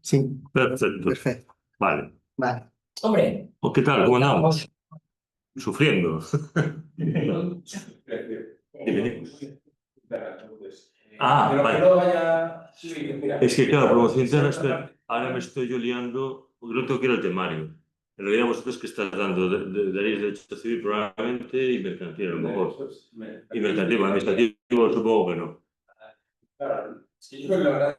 Sí, Perfecto. perfecto. Vale. Vale. Hombre, ¿O qué tal? ¿Cómo andamos? Sufriendo. Dime. pero que Vale. no vaya. Sí, mira. Es que, claro, promoción interna, ahora me estoy yo liando, porque no tengo que ir al temario. En realidad, vosotros que estás dando, daréis derecho civil probablemente y mercantil, a lo mejor. Y mercantil, administrativo, supongo que no. Claro, es que yo la verdad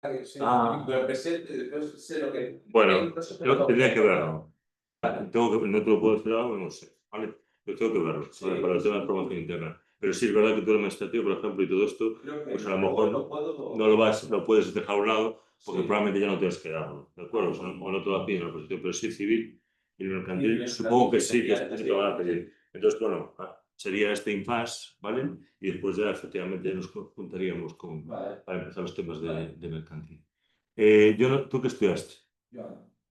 que soy Ah. lo presente, después sé lo que. Bueno, yo tendría que verlo. No te lo puedo decir ahora, no sé, ¿vale? Yo tengo que verlo, ¿vale? Para el tema de promoción interna. Pero sí es verdad que todo el administrativo, por ejemplo, y todo esto, pues a lo mejor no lo puedes dejar a un lado porque probablemente ya no tienes que darlo, ¿de acuerdo? O no te lo piden en la posición, pero sí civil y el mercantil, supongo que sí, que te van a pedir. Entonces, bueno, sería este impasse, ¿vale? Y después ya efectivamente nos juntaríamos para empezar los temas de mercantil. ¿Tú qué estudiaste?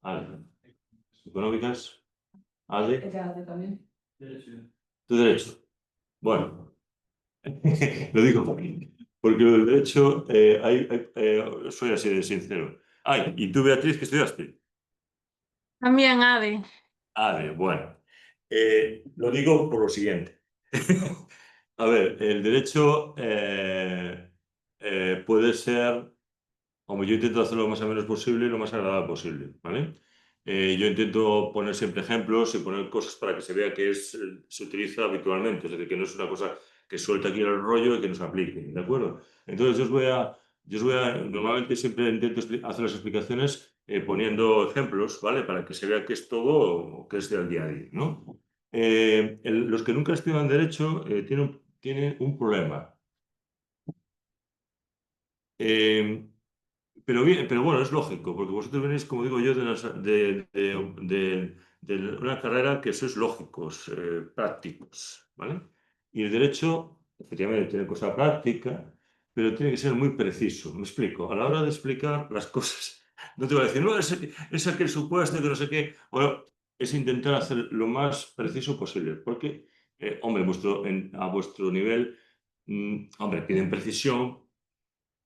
Vale. ¿Económicas? ¿Ale? También. ¿Tu derecho? Bueno, lo digo porque el derecho, soy así de sincero. Ay, ¿y tú, Beatriz, qué estudiaste? También ADE. Bueno. Lo digo por lo siguiente. A ver, el derecho puede ser, como yo intento hacerlo lo más o menos posible y lo más agradable posible, ¿vale? Yo intento poner siempre ejemplos y poner cosas para que se vea que se utiliza habitualmente, es decir, que no es una cosa que suelta aquí el rollo y que no se aplique, ¿de acuerdo? Entonces normalmente siempre intento hacer las explicaciones poniendo ejemplos, ¿vale? Para que se vea que es todo, que es del día a día, ¿no? Los que nunca estudian derecho tienen un problema. Eh, pero bueno, es lógico, porque vosotros venís, como digo yo, de una carrera que sois lógicos, prácticos, ¿vale? Y el derecho, efectivamente, tiene cosa práctica, pero tiene que ser muy preciso. Me explico. A la hora de explicar las cosas, no te voy a decir, no, es aquel supuesto que no sé qué. Bueno, es intentar hacer lo más preciso posible, porque, hombre, a vuestro nivel, hombre, piden precisión,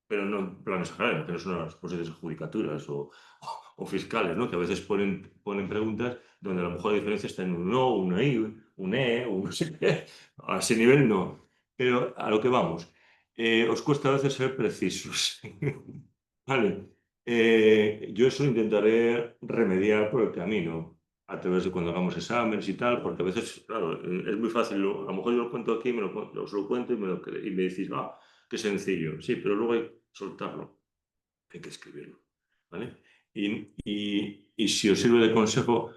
pero no en planes agrarios, que no son las posibles judicaturas o fiscales, ¿no? Que a veces ponen preguntas donde a lo mejor la diferencia está en un no, un I, un E, un no sé qué. A ese nivel no. Pero a lo que vamos, os cuesta a veces ser precisos. Vale. Yo eso intentaré remediar por el camino, a través de cuando hagamos exámenes y tal, porque a veces, claro, es muy fácil. A lo mejor yo lo cuento aquí, os lo cuento y me decís, ah, qué sencillo. Sí, pero luego hay que soltarlo, hay que escribirlo, ¿vale? Y si os sirve de consejo,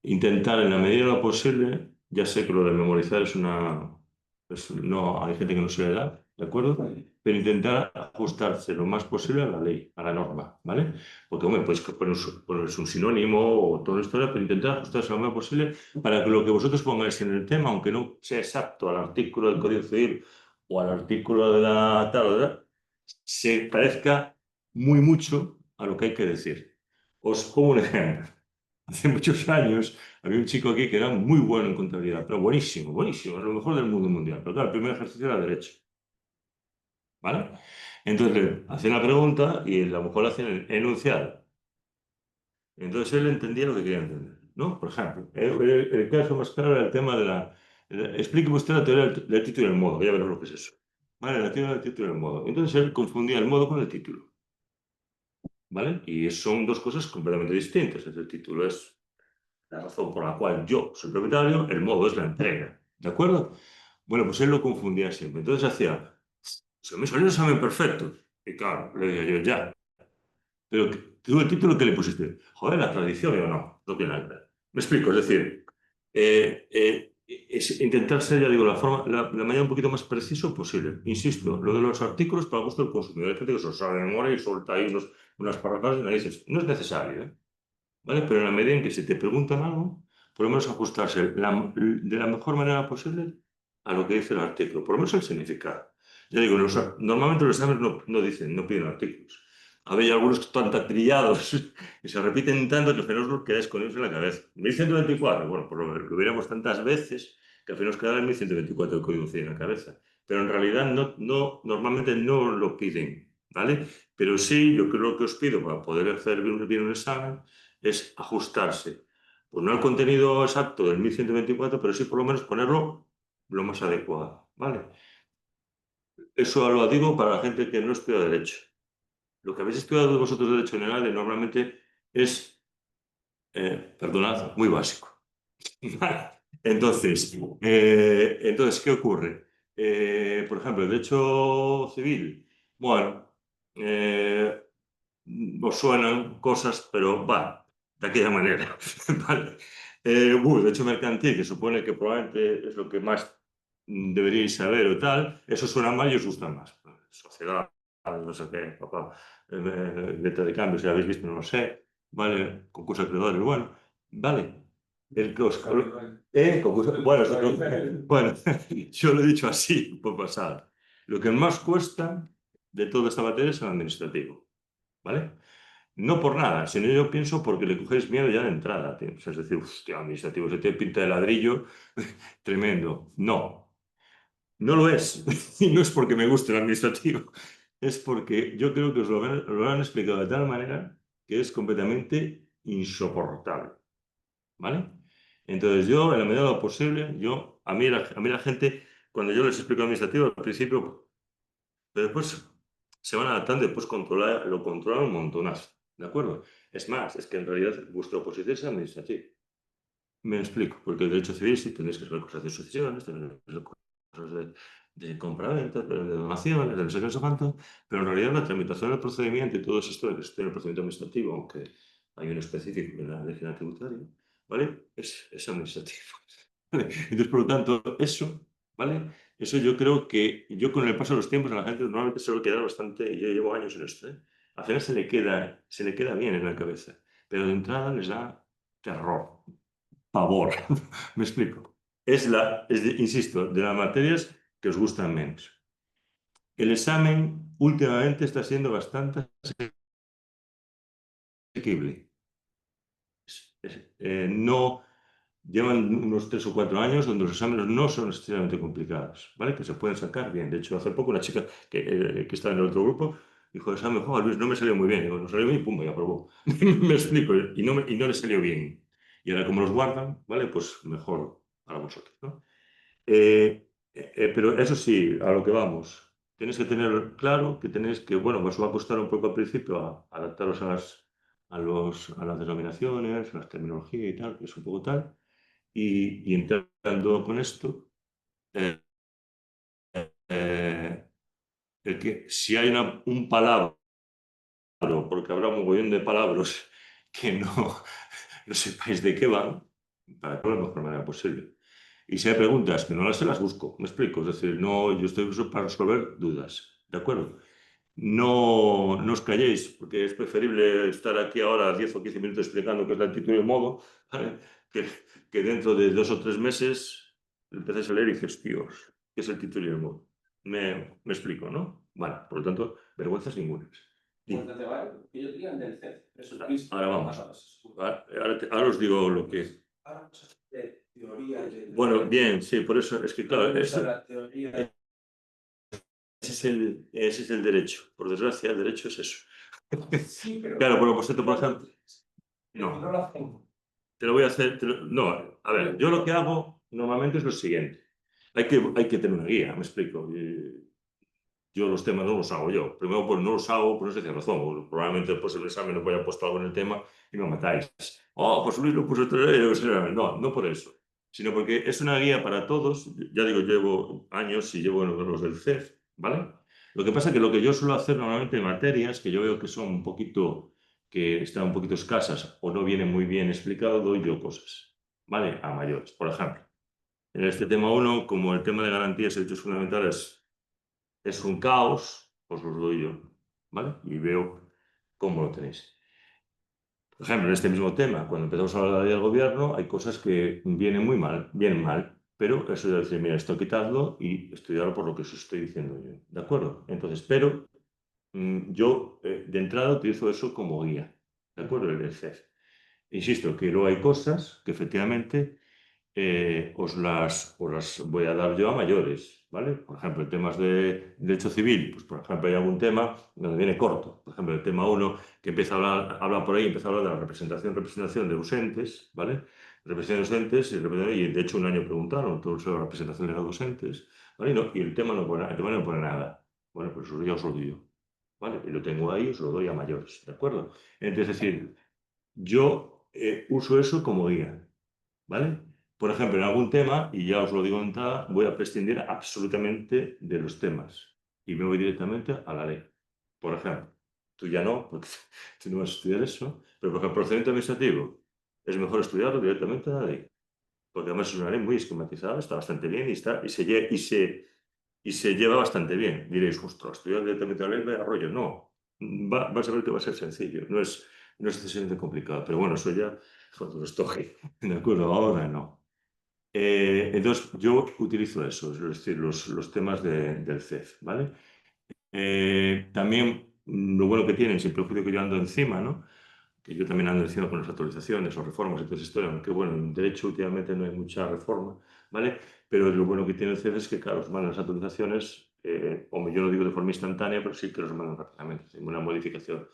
intentar en la medida de lo posible, ya sé que lo de memorizar no, hay gente que no se le da, ¿de acuerdo? Pero intentar ajustarse lo más posible a la ley, a la norma, ¿vale? Porque, hombre, podéis ponerse un sinónimo o todo esto, pero intentar ajustarse lo más posible para que lo que vosotros pongáis en el tema, aunque no sea exacto al artículo del Código Civil o al artículo de la tal, se parezca mucho a lo que hay que decir. Os pongo un ejemplo. Hace muchos años había un chico aquí que era muy bueno en contabilidad, pero buenísimo, buenísimo, es lo mejor del mundo mundial. Pero claro, el primer ejercicio era derecho, ¿vale? Entonces le hacían la pregunta y a lo mejor le hacían el enunciado. Entonces él entendía lo que quería entender, ¿no? Por ejemplo, el caso más claro era el tema explíqueme usted la teoría del título y el modo, ya verás lo que es eso. ¿Vale? La teoría del título y el modo. Entonces él confundía el modo con el título. ¿Vale? Y son dos cosas completamente distintas. El título es la razón por la cual yo soy propietario, el modo es la entrega. ¿De acuerdo? Bueno, pues él lo confundía siempre. Entonces hacía, se me salió el examen perfecto. Y claro, le decía yo, ya. Pero tú el título que le pusiste, joder, la tradición, o no tiene nada que ver. Me explico, es decir, es intentar ser, ya digo, la manera un poquito más preciso posible. Insisto, lo de los artículos para gusto del consumidor. Hay gente que se los sabe de memoria y suelta ahí unas palabras y dices, no es necesario, ¿eh? ¿Vale? Pero en la medida en que si te preguntan algo, por lo menos ajustarse de la mejor manera posible a lo que dice el artículo, por lo menos el significado. Ya digo, normalmente los exámenes no piden artículos. Había algunos que están tan trillados y se repiten tanto que al final os quedáis con ellos en la cabeza. 1124, bueno, pues lo veremos tantas veces que al final os quedará el 1124 el código civil en la cabeza. Pero en realidad normalmente no lo piden. ¿vale? Pero sí, yo creo que os pido para poder hacer bien un examen es ajustarse, pues no al contenido exacto del 1124, pero sí por lo menos ponerlo lo más adecuado, ¿vale? Eso lo digo para la gente que no estudia Derecho. Lo que habéis estudiado vosotros Derecho en el ADE normalmente es, perdonad, muy básico. Entonces, ¿qué ocurre? Por ejemplo, el derecho civil, bueno, eh, os suenan cosas, pero va, de aquella manera. ¿Vale? Derecho mercantil, que supone que probablemente es lo que más deberíais saber o tal, eso suena mal y os gusta más. Sociedad, no sé qué, papá, letra de cambio, si la habéis visto, no lo sé, ¿vale? Concurso de acreedores, bueno, vale. El que os... Bueno, bueno, yo lo he dicho así, por pasar. Lo que más cuesta de toda esta materia es el administrativo, ¿vale? No por nada, sino yo pienso porque le cogéis miedo ya de entrada, tío. O sea, es decir, hostia, administrativo, se tiene pinta de ladrillo, tremendo. No, no lo es. Y no es porque me guste el administrativo, es porque yo creo que os lo han explicado de tal manera que es completamente insoportable, ¿vale? Entonces yo, en la medida de lo posible, a mí la gente, cuando yo les explico administrativo, al principio, pero después se van adaptando y después lo controlan un montonazo, ¿de acuerdo? Es más, es que en realidad vuestra oposición es administrativa. Me explico, porque el derecho civil sí tenéis que saber cosas de sucesiones, tenéis que saber cosas de compraventa, de donaciones, de no sé qué, no sé cuánto, pero en realidad la tramitación del procedimiento y todo eso esto que esté en el procedimiento administrativo, aunque hay un específico en la ley general tributaria, ¿vale? Es administrativo. ¿Vale? Entonces, por lo tanto, eso, ¿vale? Eso yo creo que yo con el paso de los tiempos a la gente normalmente se lo queda bastante, y yo llevo años en esto, ¿eh? Al final se le queda bien en la cabeza, pero de entrada les da terror, pavor. Me explico. Insisto, de las materias que os gustan menos. El examen últimamente está siendo bastante asequible. No llevan unos 3 o 4 años donde los exámenes no son excesivamente complicados, ¿vale? Que se pueden sacar bien. De hecho, hace poco una chica que estaba en el otro grupo dijo, examen, joder, Luis, no me salió muy bien. Digo, no salió bien y pum, ya aprobó. Me explico. Y no le salió bien. Y ahora como los guardan, ¿vale? Pues mejor para vosotros, ¿no? Pero eso sí, a lo que vamos. Tenéis que tener claro que tenéis que, bueno, os va a costar un poco al principio adaptaros a las denominaciones, a las terminologías y tal, que es un poco tal. Y entrando con esto, eh, eh, el que si hay un palabra, porque habrá un mogollón de palabras que no sepáis de qué van, para que de la mejor manera posible. Y si hay preguntas que no las sé, las busco, me explico. Es decir, no, yo estoy para resolver dudas, ¿de acuerdo? No os calléis, porque es preferible estar aquí ahora 10 o 15 minutos explicando qué es la actitud y el modo, ¿vale? Que, que dentro de 2 o 3 meses empecéis a leer y dices, Dios, ¿qué es el título y el modo? Me explico, ¿no? Vale, por lo tanto, vergüenzas ninguna. Ahora vamos. Ahora os digo lo que es. Bueno, bien, sí, por eso es que, claro, ese es el derecho. Por desgracia, el derecho es eso. Claro, bueno, pues esto, por ejemplo, no. Te lo voy a hacer. No, a ver, yo lo que hago normalmente es lo siguiente. Hay que tener una guía, me explico. Yo los temas no los hago yo. Primero, pues no los hago por esa razón. Probablemente después el examen no haya puesto algo en el tema y me matáis. Oh, pues Luis lo puso no, no por eso. Sino porque es una guía para todos. Ya digo, llevo años y llevo los del CEF, ¿vale? Lo que pasa es que lo que yo suelo hacer normalmente en materias que yo veo que son un poquito, que están un poquito escasas o no vienen muy bien explicado, doy yo cosas, ¿vale? A mayores. Por ejemplo, en este tema uno, como el tema de garantías y derechos fundamentales es un caos, os lo doy yo, ¿vale? Y veo cómo lo tenéis. Por ejemplo, en este mismo tema, cuando empezamos a hablar de la ley del gobierno, hay cosas que vienen mal, pero eso de decir, mira, esto quitadlo y estudiarlo por lo que os estoy diciendo yo, ¿de acuerdo? Entonces, pero yo de entrada utilizo eso como guía, ¿de acuerdo? El CEF. Insisto que luego hay cosas que efectivamente os las voy a dar yo a mayores, ¿vale? Por ejemplo, temas de derecho civil, pues por ejemplo hay algún tema donde viene corto. Por ejemplo, el tema 1 que empieza a hablar por ahí, empieza a hablar de la representación de ausentes, ¿vale? Representación de ausentes, y de hecho un año preguntaron sobre la representación legal de ausentes, ¿vale? Y el tema no pone nada. Bueno, pues eso ya os lo doy yo, ¿vale? Y lo tengo ahí, os lo doy a mayores, ¿de acuerdo? Entonces, es decir, yo uso eso como guía, ¿vale? Por ejemplo, en algún tema, y ya os lo digo en entrada, voy a prescindir absolutamente de los temas y me voy directamente a la ley. Por ejemplo, tú ya no, porque tú no vas a estudiar eso, pero por ejemplo, el procedimiento administrativo es mejor estudiarlo directamente a la ley, porque además es una ley muy esquematizada, está bastante bien y se lleva bastante bien. Diréis, ostras, estudiar directamente a la ley me arroyo. No, vas a ver que va a ser sencillo, no es excesivamente complicado, pero bueno, eso ya cuando los toque, ¿de acuerdo? Ahora no. Entonces, yo utilizo eso, es decir, los temas del CEF, ¿vale? También lo bueno que tienen, sin perjuicio que yo ando encima, ¿no? Que yo también ando encima con las actualizaciones o reformas y toda esa historia, aunque bueno, en derecho últimamente no hay mucha reforma, ¿vale? Pero lo bueno que tiene el CEF es que, claro, os mandan las actualizaciones, hombre, yo no digo de forma instantánea, pero sí que los mandan rápidamente, sin una modificación.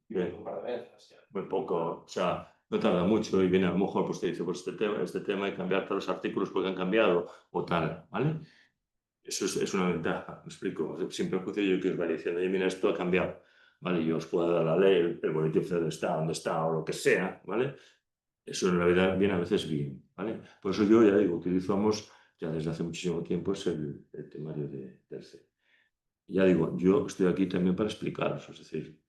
Un par de veces, ya. Muy poco, o sea, no tarda mucho y viene a lo mejor, pues te dice, pues este tema hay que cambiar todos los artículos porque han cambiado o tal, ¿vale? Eso es una ventaja, me explico. O sea, siempre escucho yo que os va diciendo, oye, mira, esto ha cambiado, ¿vale? Yo os puedo dar la ley, el boletín oficial de Estado, donde está o lo que sea, ¿vale? Eso en realidad viene a veces bien, ¿vale? Por eso yo, ya digo, utilizamos ya desde hace muchísimo tiempo es el temario del C. Ya digo, yo estoy aquí también para explicaros, es decir,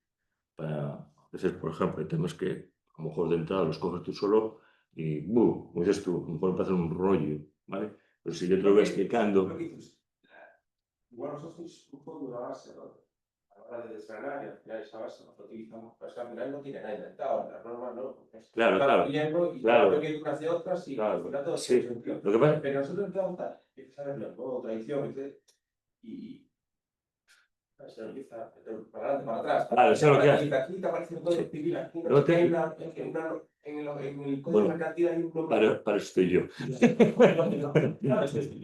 a veces, por ejemplo, hay temas que a lo mejor de entrada los coges tú solo y, como dices tú, a lo mejor pasa un rollo, ¿vale? Pero si yo te lo voy explicando... Igual nosotros un poco una base, ¿no? A la hora de desgranar, y al final esa base nosotros utilizamos, pues al final no tiene nada inventado, las normas no. Claro, claro. Y Claro. claro, que hay unas de otras y Claro, al final todo sí. tiene sentido. Lo que pasa... Pero nosotros empezamos a saberlo, ¿no? Tradición, y se empieza para adelante, para atrás. Claro, eso es lo que hace. Aquí te aparece el código Sí. civil, aquí No te- hay en el código Bueno, mercantil hay un nombre. para eso estoy yo.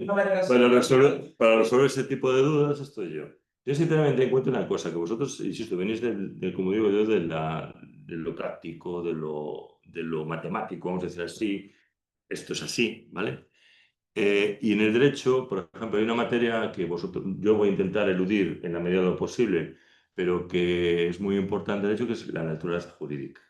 Una manera así. Para resolver ese tipo de dudas estoy yo. Yo sinceramente encuentro una cosa, que vosotros, insisto, venís como digo yo, de lo práctico, de lo matemático, vamos a decir así. Esto es así, ¿vale? Y en el derecho, por ejemplo, hay una materia que yo voy a intentar eludir en la medida de lo posible, pero que es muy importante, de hecho, que es la naturaleza jurídica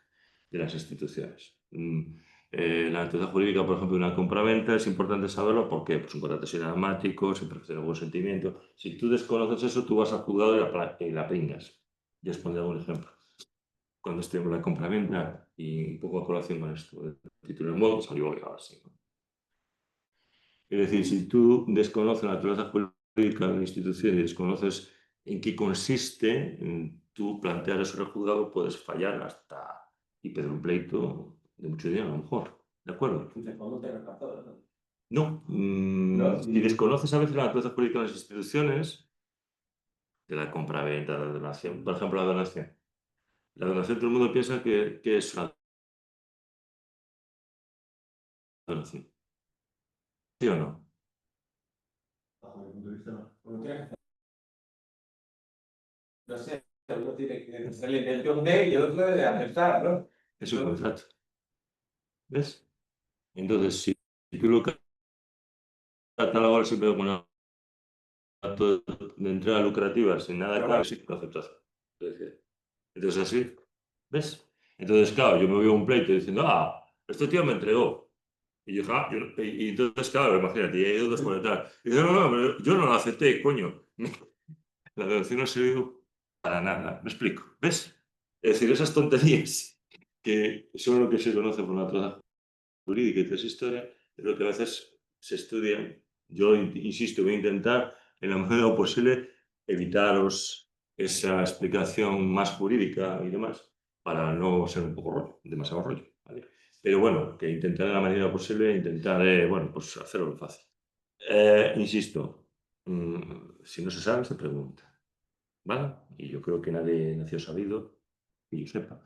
de las instituciones. La naturaleza jurídica, por ejemplo, de una compraventa es importante saberlo porque pues, un contrato cinemático, sin perfección de consentimiento. Si tú desconoces eso, tú vas al juzgado y la pringas. Ya os pondré algún ejemplo. Cuando estemos en la compraventa y un poco a colación con esto, el título de modo salió ahora sí. Es decir, si tú desconoces la naturaleza jurídica de la institución y desconoces en qué consiste, tú plantear eso en el juzgado, puedes fallar hasta y pedir un pleito de mucho dinero, a lo mejor. ¿De acuerdo? No. Si desconoces a veces la naturaleza jurídica de las instituciones, de la compraventa, de la donación, por ejemplo, la donación. La donación, todo el mundo piensa que es una donación. ¿Sí o no? Bajo mi punto de vista, no. No sé, uno tiene que ser la intención de y el otro debe de aceptar, ¿no? Es un contrato. ¿Ves? Entonces, si tú lo catalogas siempre como una de entrada lucrativa sin nada claro, sí, lo aceptas. Entonces así, ¿ves? Entonces, claro, yo me voy a un pleito diciendo, este tío me entregó. Y yo, y entonces, claro, imagínate, y hay dos por detrás. Y dice, no, pero yo no lo acepté, coño. La deducción no ha servido para nada. ¿Me explico? ¿Ves? Es decir, esas tonterías que son lo que se conoce por naturaleza jurídica y toda esa historia, es lo que a veces se estudia. Yo insisto, voy a intentar, en la medida de lo posible, evitaros esa explicación más jurídica y demás, para no ser un poco rollo, demasiado rollo, ¿vale? Pero bueno, que intentaré en la medida posible, intentaré, bueno, pues hacerlo fácil. Insisto, si no se sabe, se pregunta, ¿vale? Y yo creo que nadie nació sabido, que yo sepa.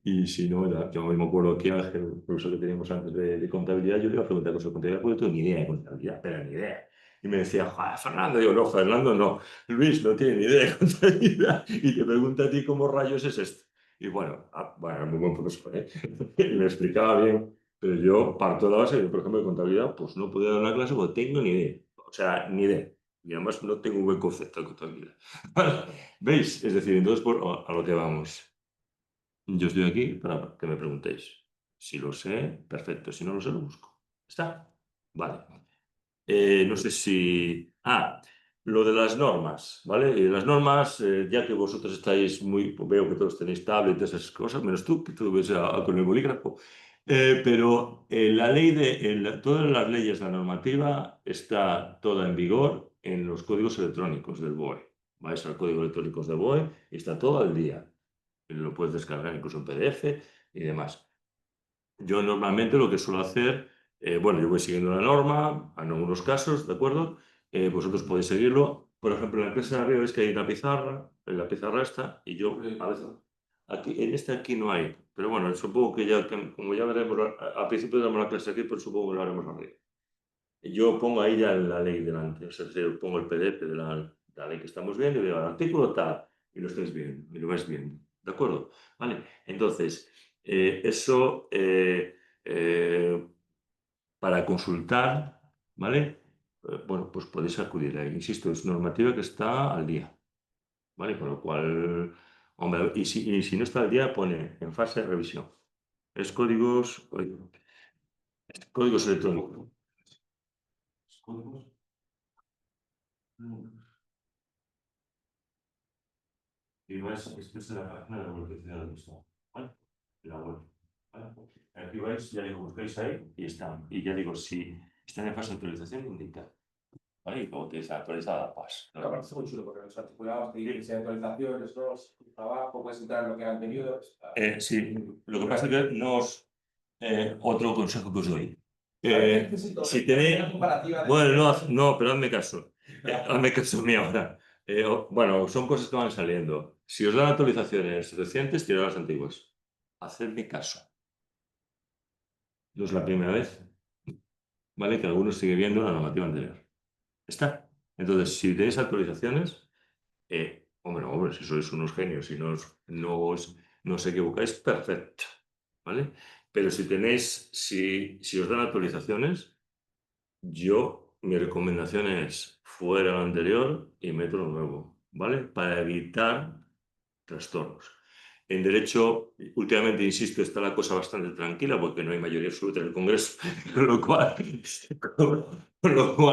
Y si no, yo me acuerdo que Ángel, el profesor que teníamos antes de contabilidad, yo le iba a preguntar cosas de contabilidad, porque no tengo ni idea de contabilidad, pero ni idea. Y me decía, joder, Fernando, yo no, Fernando no, Luis no tiene ni idea de contabilidad, y te pregunta a ti cómo rayos es esto. Y bueno, bueno, muy buen profesor, ¿eh? Y me explicaba bien, pero yo parto de la base, yo, por ejemplo, de contabilidad, pues no podía dar una clase porque tengo ni idea, o sea, ni idea. Y además no tengo un buen concepto de contabilidad. ¿Veis? Es decir, entonces, a lo que vamos. Yo estoy aquí para que me preguntéis. Si lo sé, perfecto. Si no lo sé, lo busco. ¿Está? Vale. No sé si... Ah, lo de las normas, ¿vale? Y las normas, ya que vosotros estáis muy... Veo que todos tenéis tablet, esas cosas, menos tú, que tú ves con el bolígrafo. Pero la ley todas las leyes, la normativa, está toda en vigor en los códigos electrónicos del BOE. Vais al código electrónico del BOE y está todo al día. Lo puedes descargar incluso en PDF y demás. Yo normalmente lo que suelo hacer, bueno, yo voy siguiendo la norma, en algunos casos, ¿de acuerdo? Vosotros podéis seguirlo. Por ejemplo, en la empresa de arriba veis que hay una pizarra, en la pizarra está, y yo a veces, aquí, en esta aquí no hay, pero bueno, supongo que ya, como ya veremos, al principio damos la clase aquí, pero supongo que lo haremos arriba. Yo pongo ahí ya la ley delante, o sea, es decir, pongo el PDF de la ley que estamos viendo y veo el artículo tal, y lo estáis viendo, y lo vais viendo, ¿de acuerdo? Vale, entonces, eso para consultar, ¿vale? Bueno, pues podéis acudir ahí. Insisto, es normativa que está al día, ¿vale? Con lo cual, hombre, y si no está al día, pone en fase de revisión. Es códigos electrónicos. Códigos. Y esto es la página de la Universidad del Estado, ¿vale? La web, ¿vale? Aquí vais, ya digo, buscáis ahí y están. Y ya digo, si están en fase de actualización, indica. ¿Vale? Y como que está actualizada, pues. Pero aparte es muy chulo porque los articulados te dicen si hay actualizaciones, ¿no? Trabajo, puedes entrar en lo que han tenido. Sí, lo que pasa es que no os. Otro consejo que os doy. Si tenéis. Bueno, no, pero hazme caso. Hazme caso mío ahora. Bueno, son cosas que van saliendo. Si os dan actualizaciones recientes, tirad las antiguas. Hacedme caso. No es la primera vez, ¿vale? Que algunos sigue viendo la normativa anterior. ¿Está? Entonces, si tenéis actualizaciones, hombre, si sois unos genios y no os equivocáis, perfecto, ¿vale? Pero si os dan actualizaciones, mi recomendación es fuera lo anterior y meto lo nuevo, ¿vale? Para evitar trastornos. En derecho, últimamente, insisto, está la cosa bastante tranquila porque no hay mayoría absoluta en el Congreso, con lo cual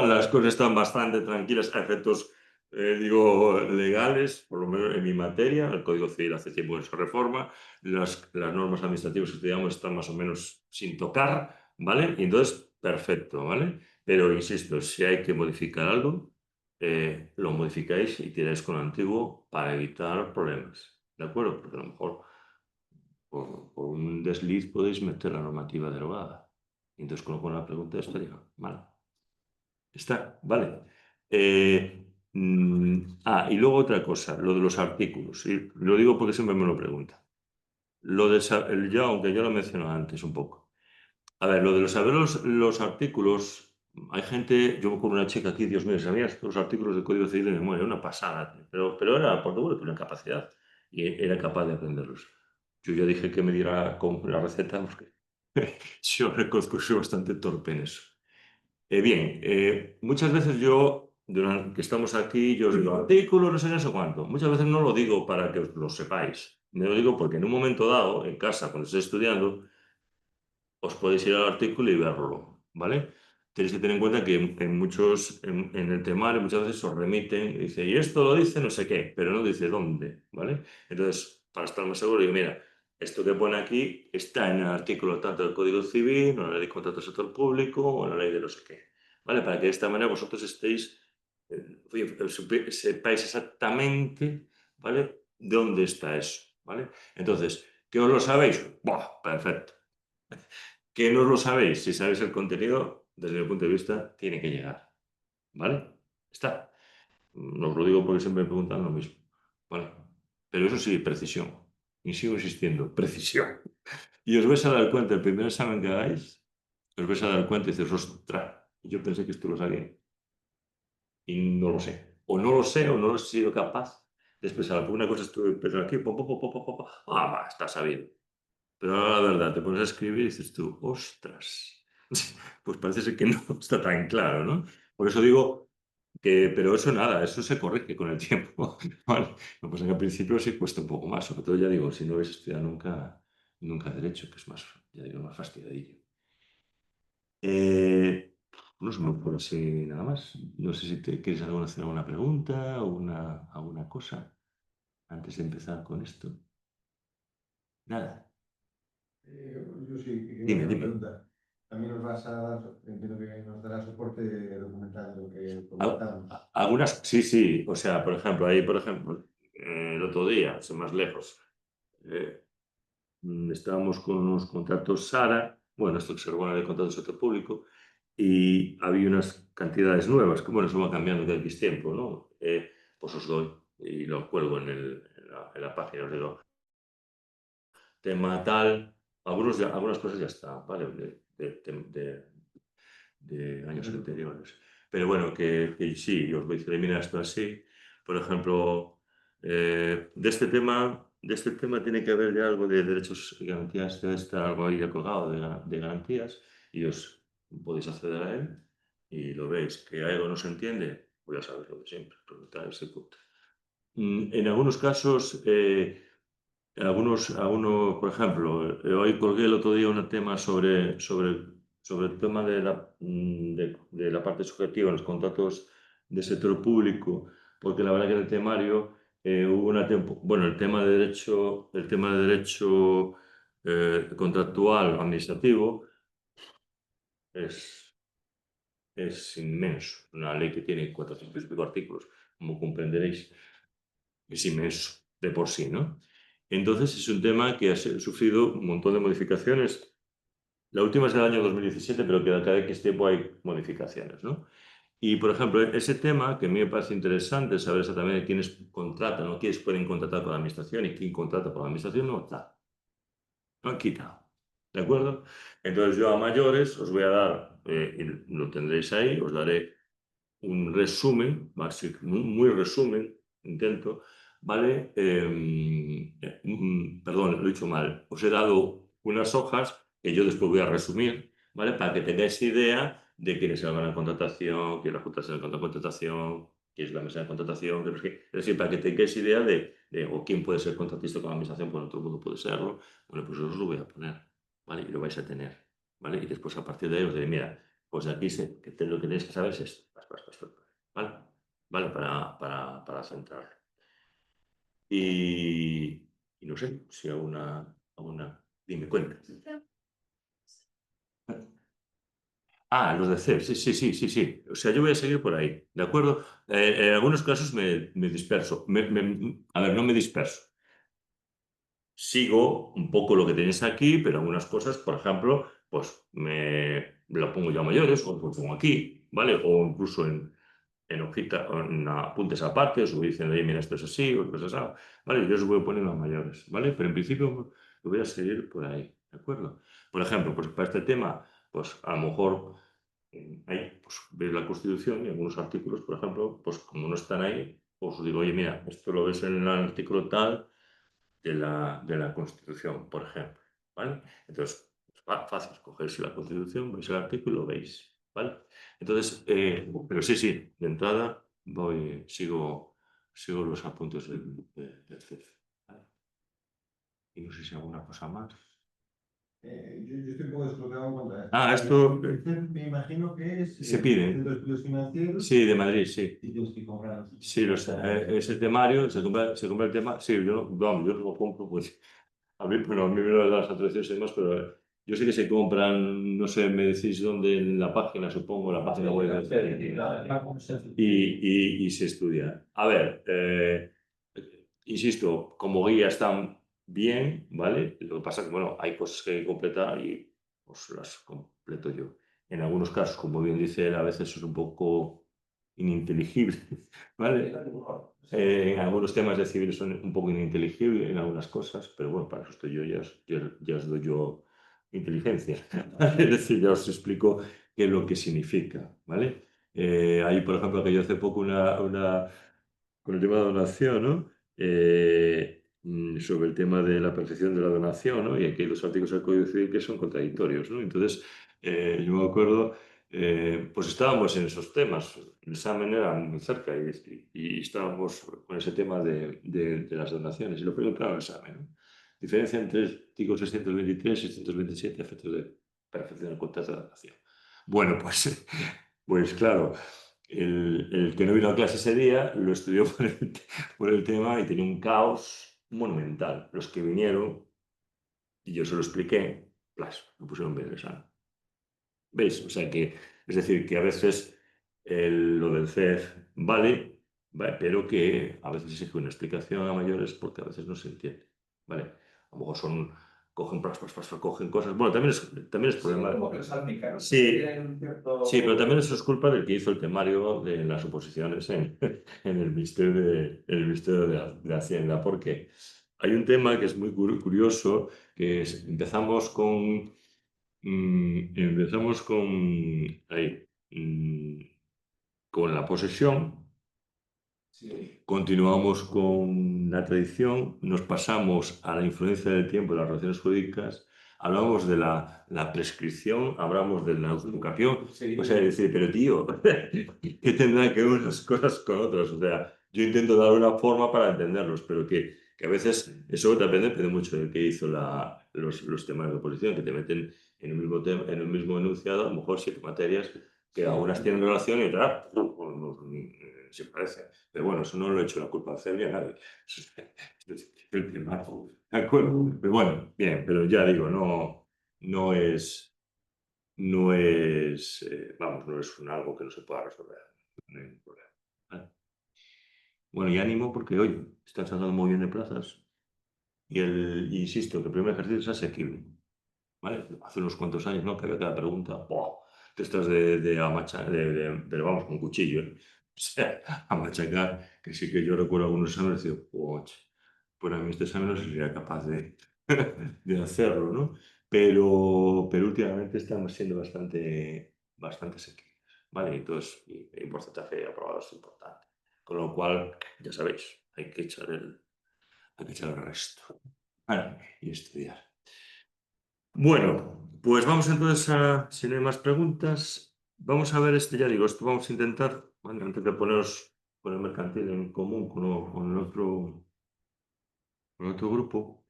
las cosas están bastante tranquilas a efectos, digo, legales, por lo menos en mi materia. El Código Civil hace tiempo que se reforma, las normas administrativas que estudiamos están más o menos sin tocar, ¿vale? Y entonces, perfecto, ¿vale? Pero insisto, si hay que modificar algo, lo modificáis y tiráis con lo antiguo para evitar problemas. ¿De acuerdo? Porque a lo mejor por un desliz podéis meter la normativa derogada. Y entonces con lo cual la pregunta estaría mal. Está, vale. Y luego otra cosa, lo de los artículos. Y lo digo porque siempre me lo preguntan. Aunque yo lo mencioné antes un poco. A ver, lo de saber los artículos, hay gente, yo con una chica aquí, Dios mío, sabía los artículos del Código Civil de memoria, una pasada, pero era por bueno, una capacidad y era capaz de aprenderlos. Yo ya dije que me diera con la receta porque yo reconozco que soy bastante torpe en eso. Bien, muchas veces durante que estamos aquí, yo os digo artículos, no sé, no sé cuánto. Muchas veces no lo digo para que os lo sepáis. Me lo digo porque en un momento dado, en casa, cuando estéis estudiando, os podéis ir al artículo y verlo, ¿vale? Tenéis que tener en cuenta que en el temario muchas veces os remiten y dice, y esto lo dice no sé qué, pero no dice dónde, ¿vale? Entonces, para estar más seguro, digo, mira, esto que pone aquí está en el artículo tanto del Código Civil, o en la Ley de Contratos del Sector Público, o en la Ley de no sé qué, ¿vale? Para que de esta manera vosotros sepáis exactamente, ¿vale? ¿Dónde está eso? ¿Vale? Entonces, ¿qué os lo sabéis? ¡Buah! Perfecto. Que no lo sabéis, si sabéis el contenido, desde mi punto de vista, tiene que llegar. ¿Vale? Está. No os lo digo porque siempre me preguntan lo mismo. ¿Vale? Pero eso sí, precisión. y sigo insistiendo, precisión. Y os vais a dar cuenta, el primer examen que hagáis, os vais a dar cuenta y dices, ostras, yo pensé que esto lo sabía. Y no lo sé. O no lo sé o no lo he sido capaz. Después, alguna cosa estuve pensando aquí, está sabido. Pero ahora la verdad, te pones a escribir y dices tú, ostras, pues parece ser que no está tan claro, ¿no? Por eso digo que, pero eso nada, eso se corrige con el tiempo, ¿vale? Lo que pasa es que al principio sí cuesta un poco más, sobre todo ya digo, si no habéis estudiado nunca derecho, que es más, ya digo, más fastidiadillo. No se me ocurre así nada más. No sé si te quieres hacer alguna pregunta o alguna cosa antes de empezar con esto. Nada. Yo sí, que Dime, una dime. pregunta. También nos vas a dar, entiendo que nos dará soporte documental de lo que Al- comentamos. Algunas, sí, sí. O sea, por ejemplo, ahí, por ejemplo, el otro día, sin más lejos, eh, estábamos con unos contratos Sara, bueno, esto que se regula de contratos de sector público, y había unas cantidades nuevas, que bueno, eso va cambiando cada X tiempo, ¿no? Pues os doy y lo cuelgo en la página, os digo, tema tal, algunas cosas ya están, ¿vale? De años anteriores. Pero bueno, que sí, os voy a decir, mira esto así. Por ejemplo, de este tema tiene que haber ya algo de derechos y garantías, debe estar algo ahí ya colgado de garantías y os podéis acceder a él y lo veis. Que algo no se entiende, pues ya sabes lo de siempre, preguntar ese punto. En algunos casos, por ejemplo, hoy colgué el otro día un tema sobre el tema de la parte subjetiva en los contratos de sector público, porque la verdad que en el temario hubo bueno, el tema de derecho contractual administrativo es inmenso. Una ley que tiene 400 y pico artículos, como comprenderéis, es inmenso de por sí, ¿no? Entonces es un tema que ha sufrido un montón de modificaciones. La última es del año 2017, pero que cada X tiempo hay modificaciones, ¿no? Y, por ejemplo, ese tema que a mí me parece interesante, saber exactamente quiénes contratan o quiénes pueden contratar con la administración y quién contrata por la administración, no está. Lo han quitado. ¿De acuerdo? Entonces yo a mayores os voy a dar, y lo tendréis ahí, os daré un resumen, muy, muy resumen, intento, ¿vale? Perdón, lo he dicho mal. Os he dado unas hojas que yo después voy a resumir, ¿vale? Para que tengáis idea de quiénes se van a la contratación, quién es la Junta de Contratación, quién es la mesa de contratación, es decir, para que tengáis idea o quién puede ser contratista con la administración, pues no todo el mundo puede serlo. Bueno, pues os lo voy a poner, ¿vale? Y lo vais a tener, ¿vale? Y después a partir de ahí os diré, mira, pues aquí lo que tenéis que saber es esto, ¿vale? ¿Vale? Para centrar. Y no sé si alguna. Dime, cuenta. Los de CEP, sí, sí, sí, sí, sí. O sea, yo voy a seguir por ahí, ¿de acuerdo? En algunos casos me disperso. A ver, no me disperso. Sigo un poco lo que tenéis aquí, pero algunas cosas, por ejemplo, pues me lo pongo yo a mayores o lo pongo aquí, ¿vale? O incluso en hojita, en apuntes aparte, os voy diciendo, oye, mira, esto es así, o esto es así, ¿vale? Yo os voy poniendo a mayores, ¿vale? Pero en principio lo voy a seguir por ahí, ¿de acuerdo? Por ejemplo, pues para este tema, pues a lo mejor ahí, pues veis la Constitución y algunos artículos, por ejemplo, pues como no están ahí, pues os digo, oye, mira, esto lo ves en el artículo tal de la Constitución, por ejemplo, ¿vale? Entonces, fácil, cogéis la Constitución, veis el artículo, lo veis, ¿vale? Entonces, pero sí, sí, de entrada sigo los apuntes del CEF, ¿vale? Y no sé si alguna cosa más. Yo estoy un poco descolocado en cuanto a esto. Esto El CEF me imagino que es se el pide. Centro de Estudios Financieros. Sí, de Madrid, sí. Y tienes que comprar. Sí, lo sé. Ese temario, se compra el tema. Sí, yo lo compro, pues. A mí me lo dan las autorizaciones y demás, pero yo sé que se compran, no sé, me decís dónde, en la página, supongo, la página web y se estudia. A ver, insisto, como guía están bien, ¿vale? Lo que pasa es que, bueno, hay cosas que hay que completar y pues las completo yo. En algunos casos, como bien dice él, a veces es un poco ininteligible, ¿vale? En algunos temas de civil son un poco ininteligible en algunas cosas, pero bueno, para eso estoy yo, ya os doy yo inteligencia. ¿Vale? Es decir, ya os explico qué es lo que significa, ¿vale? Hay, por ejemplo, que yo hace poco con el tema de donación, ¿no? Sobre el tema de la percepción de la donación, ¿no? Y aquí hay los artículos del Código Civil que son contradictorios, ¿no? Entonces, yo me acuerdo, pues estábamos en esos temas, el examen era muy cerca y estábamos con ese tema de las donaciones. Y lo primero, claro, el examen, ¿no? Diferencia entre el artículo 623 y 627, efectos de perfección del contrato de donación. Bueno, pues claro, el que no vino a clase ese día lo estudió por el tema y tenía un caos monumental. Los que vinieron, y yo se lo expliqué, lo pusieron bien el examen. ¿Veis? O sea que, es decir, que a veces lo del CEF vale, pero que a veces exige una explicación a mayores porque a veces no se entiende. ¿Vale? A lo mejor cogen cogen cosas. Bueno, también es problema. Como que salpica, ¿no? Sí, Tienen un cierto- sí, pero también eso es culpa del que hizo el temario de las oposiciones en el Ministerio de Hacienda, porque hay un tema que es muy curioso, que es, empezamos con la posesión, Sí. continuamos con la tradición, nos pasamos a la influencia del tiempo de las relaciones jurídicas, hablamos de la prescripción, hablamos de la usurpación. Sí. O sea, decir, pero tío, ¿qué tendrán que ver unas cosas con otras? O sea, yo intento dar una forma para entenderlos, pero que a veces eso depende mucho de qué hizo los temas de oposición, que te meten en un mismo tema, en un mismo enunciado, a lo mejor 7 materias, que Sí. algunas tienen relación y otras se parecen. Pero bueno, eso no lo he hecho la culpa a Celia, nadie. El tema, ¿de acuerdo? Pero bueno, bien, pero ya digo, no es, vamos, no es algo que no se pueda resolver. No hay ningún problema. ¿Vale? Bueno, y ánimo porque hoy están sacando muy bien de plazas insisto, que el primer ejercicio es asequible. ¿Vale? Hace unos cuantos años, ¿no? Que había cada pregunta, ¡buah! De estas pero vamos, con cuchillo, ¿eh? O sea, a machacar, que sí que yo recuerdo algunos exámenes y digo, ¡poch! Pues a mí este examen no sería capaz de hacerlo, ¿no? Pero últimamente estamos siendo bastante asequibles, ¿vale? Entonces, el porcentaje de aprobados es importante. Con lo cual, ya sabéis, hay que echar el resto. Vale, y estudiar. Bueno, pues vamos entonces si no hay más preguntas, vamos a ver ya digo, esto vamos a intentar, bueno, antes de poneros con el mercantil en común con el otro grupo,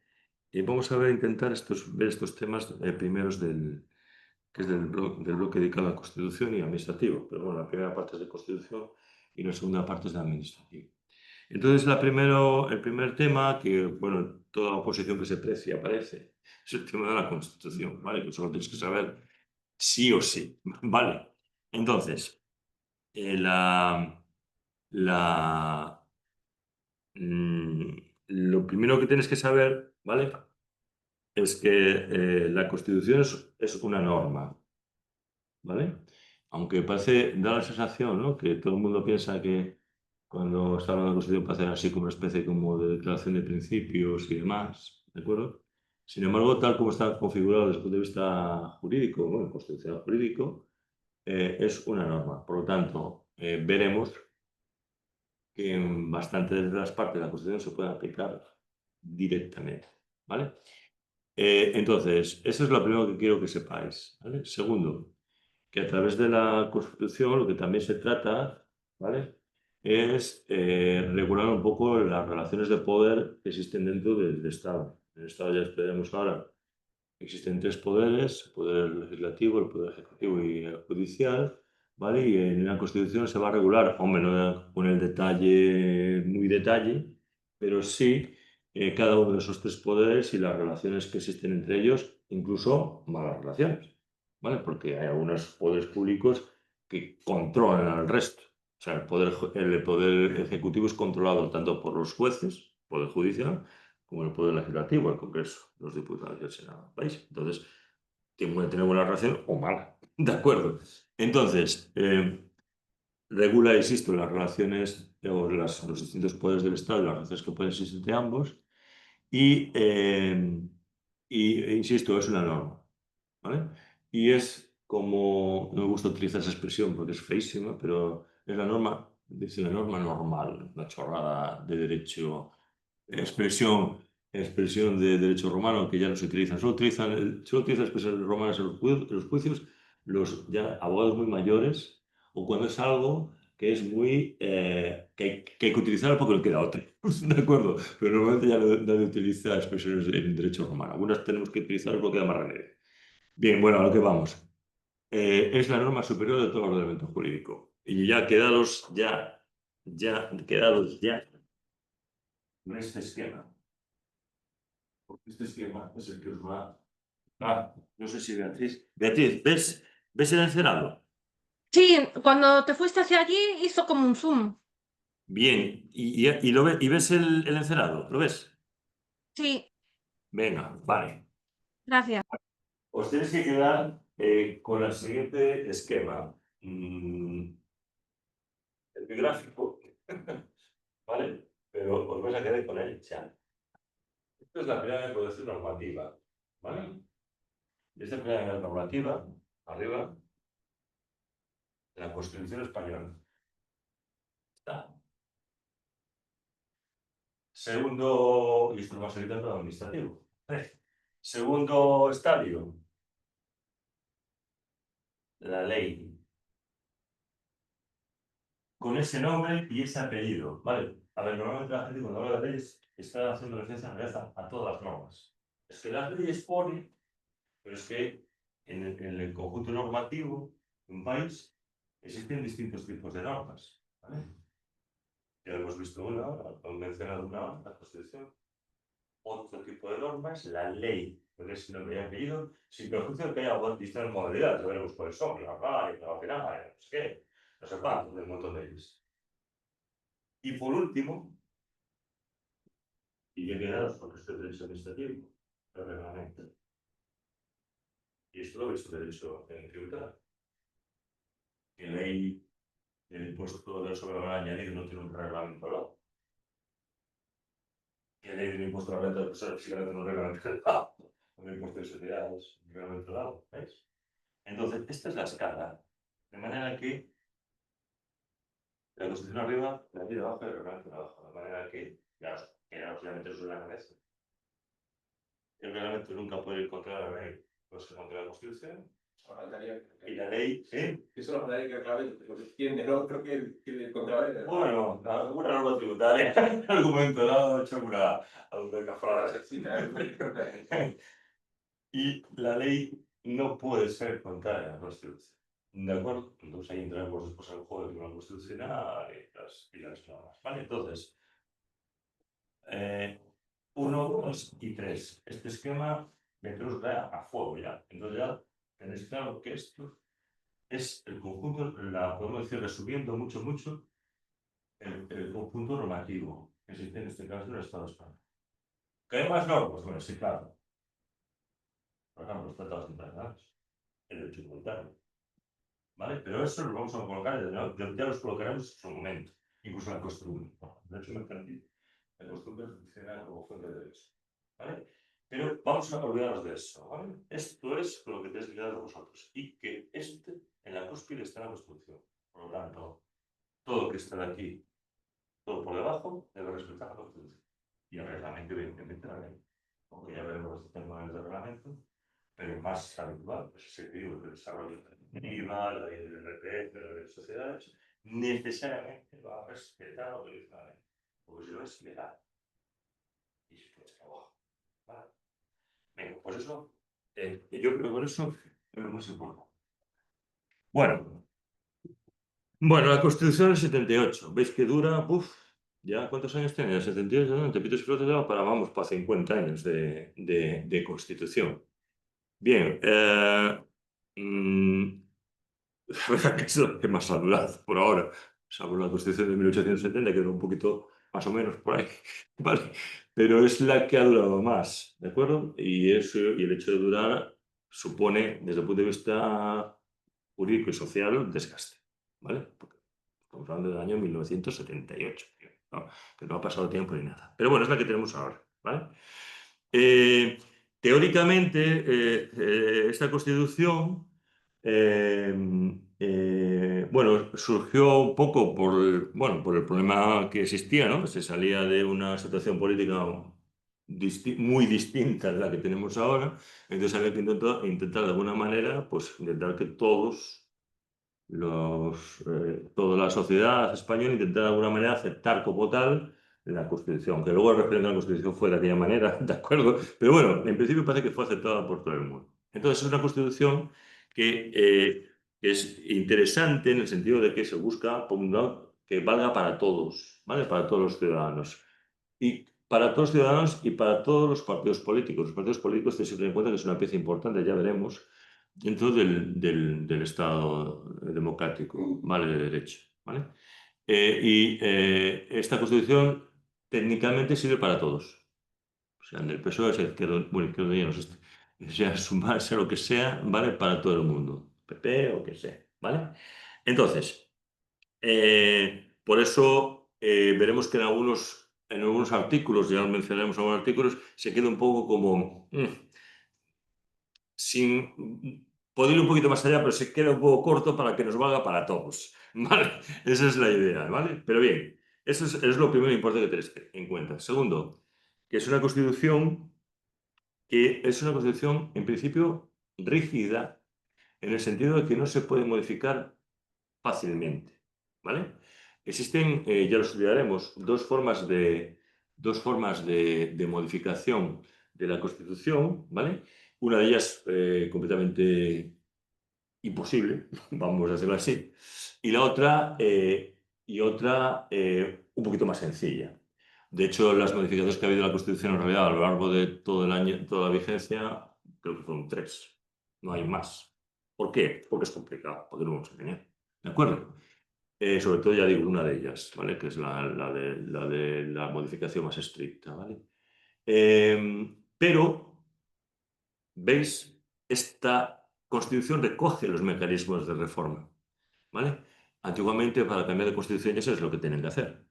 y vamos a ver, intentar ver estos temas primeros que es del bloque dedicado a la Constitución y administrativo, pero bueno, la primera parte es de Constitución y la segunda parte es de administrativo. Entonces, el primer tema, que, bueno, toda oposición que se precie aparece, es el tema de la Constitución, ¿vale? Que solo tienes que saber sí o sí, ¿vale? Entonces, la, la, mm, lo primero que tienes que saber, ¿vale? Es que la Constitución es una norma, ¿vale? Aunque da la sensación, ¿no? Que todo el mundo piensa que cuando está hablando de la Constitución parece así como una especie como de declaración de principios y demás, ¿de acuerdo? Sin embargo, tal como está configurado desde el punto de vista jurídico, bueno, constitucional jurídico, es una norma. Por lo tanto, veremos que en bastantes de las partes de la Constitución se puede aplicar directamente, ¿vale? Entonces, eso es lo primero que quiero que sepáis, ¿vale? Segundo, que a través de la Constitución lo que también se trata, ¿vale? Es regular un poco las relaciones de poder que existen dentro del Estado. En el Estado ya estudiaremos ahora. Existen 3 poderes, el poder legislativo, el poder ejecutivo y el judicial, ¿vale? Y en la Constitución se va a regular, hombre, no con el detalle, muy detalle, pero sí cada uno de esos 3 poderes y las relaciones que existen entre ellos, incluso malas relaciones, ¿vale? Porque hay algunos poderes públicos que controlan al resto. O sea, el poder ejecutivo es controlado tanto por los jueces, poder judicial, como el poder legislativo, el Congreso, los diputados y el Senado. ¿Veis? Entonces, tiene que tener buena relación o mala. ¿De acuerdo? Entonces, regula, insisto, las relaciones o los distintos poderes del Estado y las relaciones que pueden existir entre ambos. Insisto, es una norma, ¿vale? Y es como, no me gusta utilizar esa expresión porque es feísima, pero es la norma, dice la norma normal, una chorrada de derecho, expresión de derecho romano que ya no se utilizan. Solo utilizan expresiones romanas en los juicios los ya abogados muy mayores o cuando es algo que es muy que hay que utilizar porque no queda otra. De acuerdo, pero normalmente ya nadie utiliza expresiones en derecho romano. Algunas tenemos que utilizar porque queda más remedio. Bien, bueno, a lo que vamos. Es la norma superior de todo el ordenamiento jurídico. Y ya quedados en este esquema. Porque este esquema es el que os va. No sé si Beatriz. Beatriz, ¿ves el encerado? Sí, cuando te fuiste hacia allí hizo como un zoom. Bien, ¿y ves el encerado? ¿Lo ves? Sí, Venga, vale. gracias. Os tenéis que quedar con el siguiente esquema. El gráfico, ¿vale? Pero os vais a quedar con el chat. Esta es la primera declaración normativa, ¿vale? Esta primera normativa, arriba, de la Constitución Española. Está. Segundo, y esto lo va a seguir dentro administrativo. Segundo estadio, la ley. Con ese nombre y ese apellido, ¿vale? A ver, normalmente la gente cuando habla de leyes está haciendo referencia en realidad a todas las normas. Es que las leyes ponen, pero es que en el conjunto normativo de un país existen distintos tipos de normas, ¿vale? Ya hemos visto una, han mencionado una, la Constitución. Otro tipo de normas, la ley, con ese nombre y apellido, sin perjuicio de que haya distintas modalidades, ya veremos cuáles son, la RAE, la OPENAE, no sé qué, no sé cuántos, de un montón de ellos. Y por último, y ya quedaros porque esto es derecho administrativo, el reglamento. Y esto lo veis en derecho tributario. La ley del impuesto del sobrevalor añadido no tiene un reglamento, ¿no? La ley del impuesto a la renta de personas físicas no tiene un reglamento, el impuesto de sociedades, un reglamento dado, ¿veis? Entonces, esta es la escala, de manera que la Constitución arriba, la ley de abajo y el reglamento de abajo, de manera que, ya obviamente eso es la cabeza. El reglamento nunca puede ir contra la ley, pues contra la Constitución. Y la ley, ¿sí? Eso lo faltaría que clave, porque entiende, ¿no? Creo que el contrario. Bueno, alguna norma tributaria, argumento dado, hecho alguna cafrada. Y la ley no puede ser contraria a la Constitución. ¿De acuerdo? Entonces ahí entraremos después al juego del Tribunal Constitucional y las normas. ¿Vale? Entonces, 1, 2 y 3. Este esquema meteros a fuego ya. Entonces ya tenéis claro que esto es el conjunto, podemos decir, resumiendo mucho, el conjunto normativo que existe en este caso en el Estado español. ¿Que hay más normas? Bueno, sí, claro. Por ejemplo, los tratados internacionales, el derecho comunitario. ¿Vale? Pero eso lo vamos a colocar, ya los colocaremos en su momento, incluso la costumbre. De hecho, mercantil, la costumbre funciona como fuente de derecho. ¿Vale? Pero vamos a olvidarnos de eso. ¿Vale? Esto es lo que tenéis que quedar vosotros. Y que en la cúspide está la Constitución. Por lo tanto, todo lo que está de aquí, todo por debajo, debe respetar la Constitución. Y el reglamento, evidentemente, la ley. Porque ya veremos los temas del reglamento, pero más habitual, pues ese periodo de desarrollo de IVA, la ley del RPF, la ley de sociedades, necesariamente va a respetar lo que dice la ley, porque si no es legal. Y si no es trabajo. ¿Vale? Venga, pues eso, yo creo que con eso es lo más importante. Bueno, la Constitución del 78, ¿veis que dura? ¿Ya cuántos años tiene? El 78, ¿no? Te pites flotes para, vamos, para 50 años de Constitución. Bien, la verdad que es lo que más ha durado por ahora. Salvo la Constitución de 1870, que era un poquito más o menos por ahí, ¿vale? Pero es la que ha durado más, ¿de acuerdo? Y el hecho de durar supone, desde el punto de vista jurídico y social, desgaste, ¿vale? Porque Estamos hablando del año 1978, ¿no? Que no ha pasado tiempo ni nada. Pero bueno, es la que tenemos ahora, ¿vale? Teóricamente, esta Constitución bueno, surgió un poco por el problema que existía, ¿no? Se salía de una situación política muy distinta de la que tenemos ahora, entonces había que intentar de alguna manera, pues intentar que toda la sociedad española intentara de alguna manera aceptar como tal la Constitución, que luego el referéndum de la Constitución fue de aquella manera, ¿de acuerdo? Pero bueno, en principio parece que fue aceptada por todo el mundo. Entonces es una Constitución que es interesante en el sentido de que se busca, por un lado, que valga para todos, ¿vale? Para todos los ciudadanos. Y para todos los ciudadanos y para todos los partidos políticos. Los partidos políticos tienen que tener en cuenta que es una pieza importante, ya veremos, dentro del Estado democrático, ¿vale? De derecho, ¿vale? Esta Constitución técnicamente sirve para todos. O sea, en el PSOE, sea izquierda, bueno, izquierda ya no sé, sea Sumar, sea lo que sea, ¿vale? Para todo el mundo. PP o que sea, ¿vale? Entonces, por eso veremos que en algunos artículos, ya mencionaremos algunos artículos, se queda un poco como sin poder ir un poquito más allá, pero se queda un poco corto para que nos valga para todos, ¿vale? Esa es la idea, ¿vale? Pero bien, eso es lo primero importante que tenéis en cuenta. Segundo, que es una Constitución en principio rígida, en el sentido de que no se puede modificar fácilmente, ¿vale? Existen, ya lo estudiaremos, dos formas de modificación de la Constitución, ¿vale? Una de ellas completamente imposible, vamos a decirlo así, y la otra un poquito más sencilla. De hecho, las modificaciones que ha habido en la Constitución en realidad a lo largo de todo el año, toda la vigencia, creo que fueron 3. No hay más. ¿Por qué? Porque es complicado, porque no vamos a engañar. ¿De acuerdo? Sobre todo, ya digo, una de ellas, ¿vale? Que es la de la modificación más estricta, ¿vale? Pero, ¿veis? Esta Constitución recoge los mecanismos de reforma, ¿vale? Antiguamente, para cambiar de Constitución, eso es lo que tienen que hacer.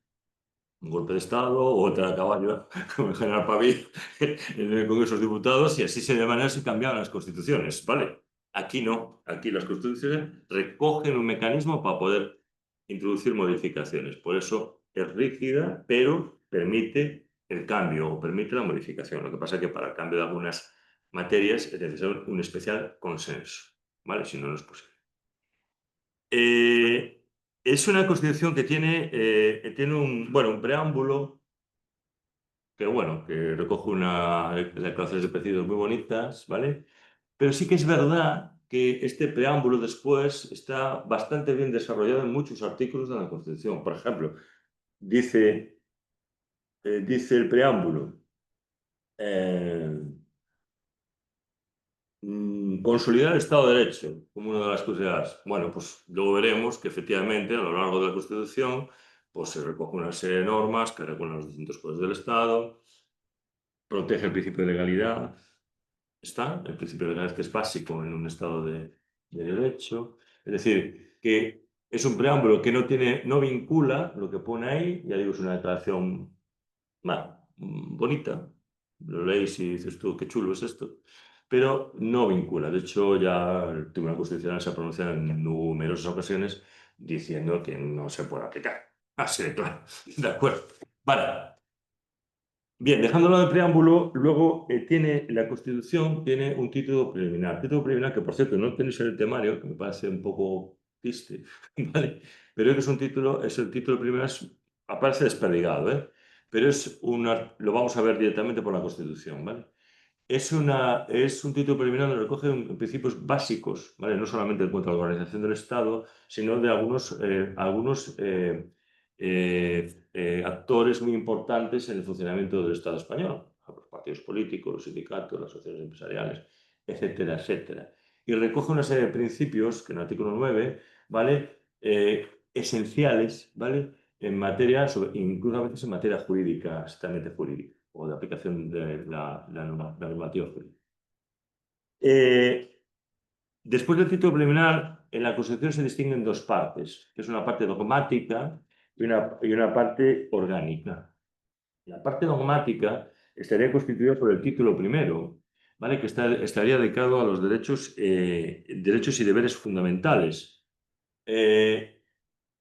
Un golpe de Estado o otra a caballo, como el general Pavía en el Congreso de los Diputados, y así de manera se cambiaban las constituciones, ¿vale? Aquí no, aquí las constituciones recogen un mecanismo para poder introducir modificaciones. Por eso es rígida, pero permite el cambio o permite la modificación. Lo que pasa es que para el cambio de algunas materias es necesario un especial consenso, ¿vale? Si no, no es posible. Es una constitución que tiene un preámbulo que recoge unas declaraciones de principios muy bonitas, ¿vale? Pero sí que es verdad que este preámbulo después está bastante bien desarrollado en muchos artículos de la Constitución. Por ejemplo, dice el preámbulo, consolidar el Estado de Derecho como una de las cosas. Bueno, pues luego veremos que efectivamente a lo largo de la Constitución pues, se recoge una serie de normas que regulan los distintos poderes del Estado, protege el principio de legalidad, está el principio de legalidad que es básico en un Estado de Derecho. Es decir, que es un preámbulo que no vincula lo que pone ahí, ya digo, es una declaración bonita, lo leéis y dices tú, qué chulo es esto, pero no vincula. De hecho, ya el Tribunal Constitucional se ha pronunciado en numerosas ocasiones diciendo que no se puede aplicar. Así de claro. De acuerdo. Vale. Bien, dejándolo de preámbulo, luego la Constitución tiene un título preliminar. Título preliminar que, por cierto, no tenéis en el temario, que me parece un poco triste, ¿vale? Pero es el título preliminar, aparece desperdigado, ¿eh? Pero lo vamos a ver directamente por la Constitución, ¿vale? Es un título preliminar donde recoge principios básicos, ¿vale? No solamente en cuanto a la organización del Estado, sino de algunos actores muy importantes en el funcionamiento del Estado español, los partidos políticos, los sindicatos, las asociaciones empresariales, etcétera, etcétera. Y recoge una serie de principios que en el artículo 9, ¿vale? Esenciales, ¿vale? En materia, incluso a veces en materia jurídica, estrictamente jurídica, o de aplicación de la normativa jurídica. Después del título preliminar, en la Constitución se distinguen dos partes, que es una parte dogmática y una parte orgánica. La parte dogmática estaría constituida por el título primero, ¿vale? Que estaría dedicado a los derechos y deberes fundamentales,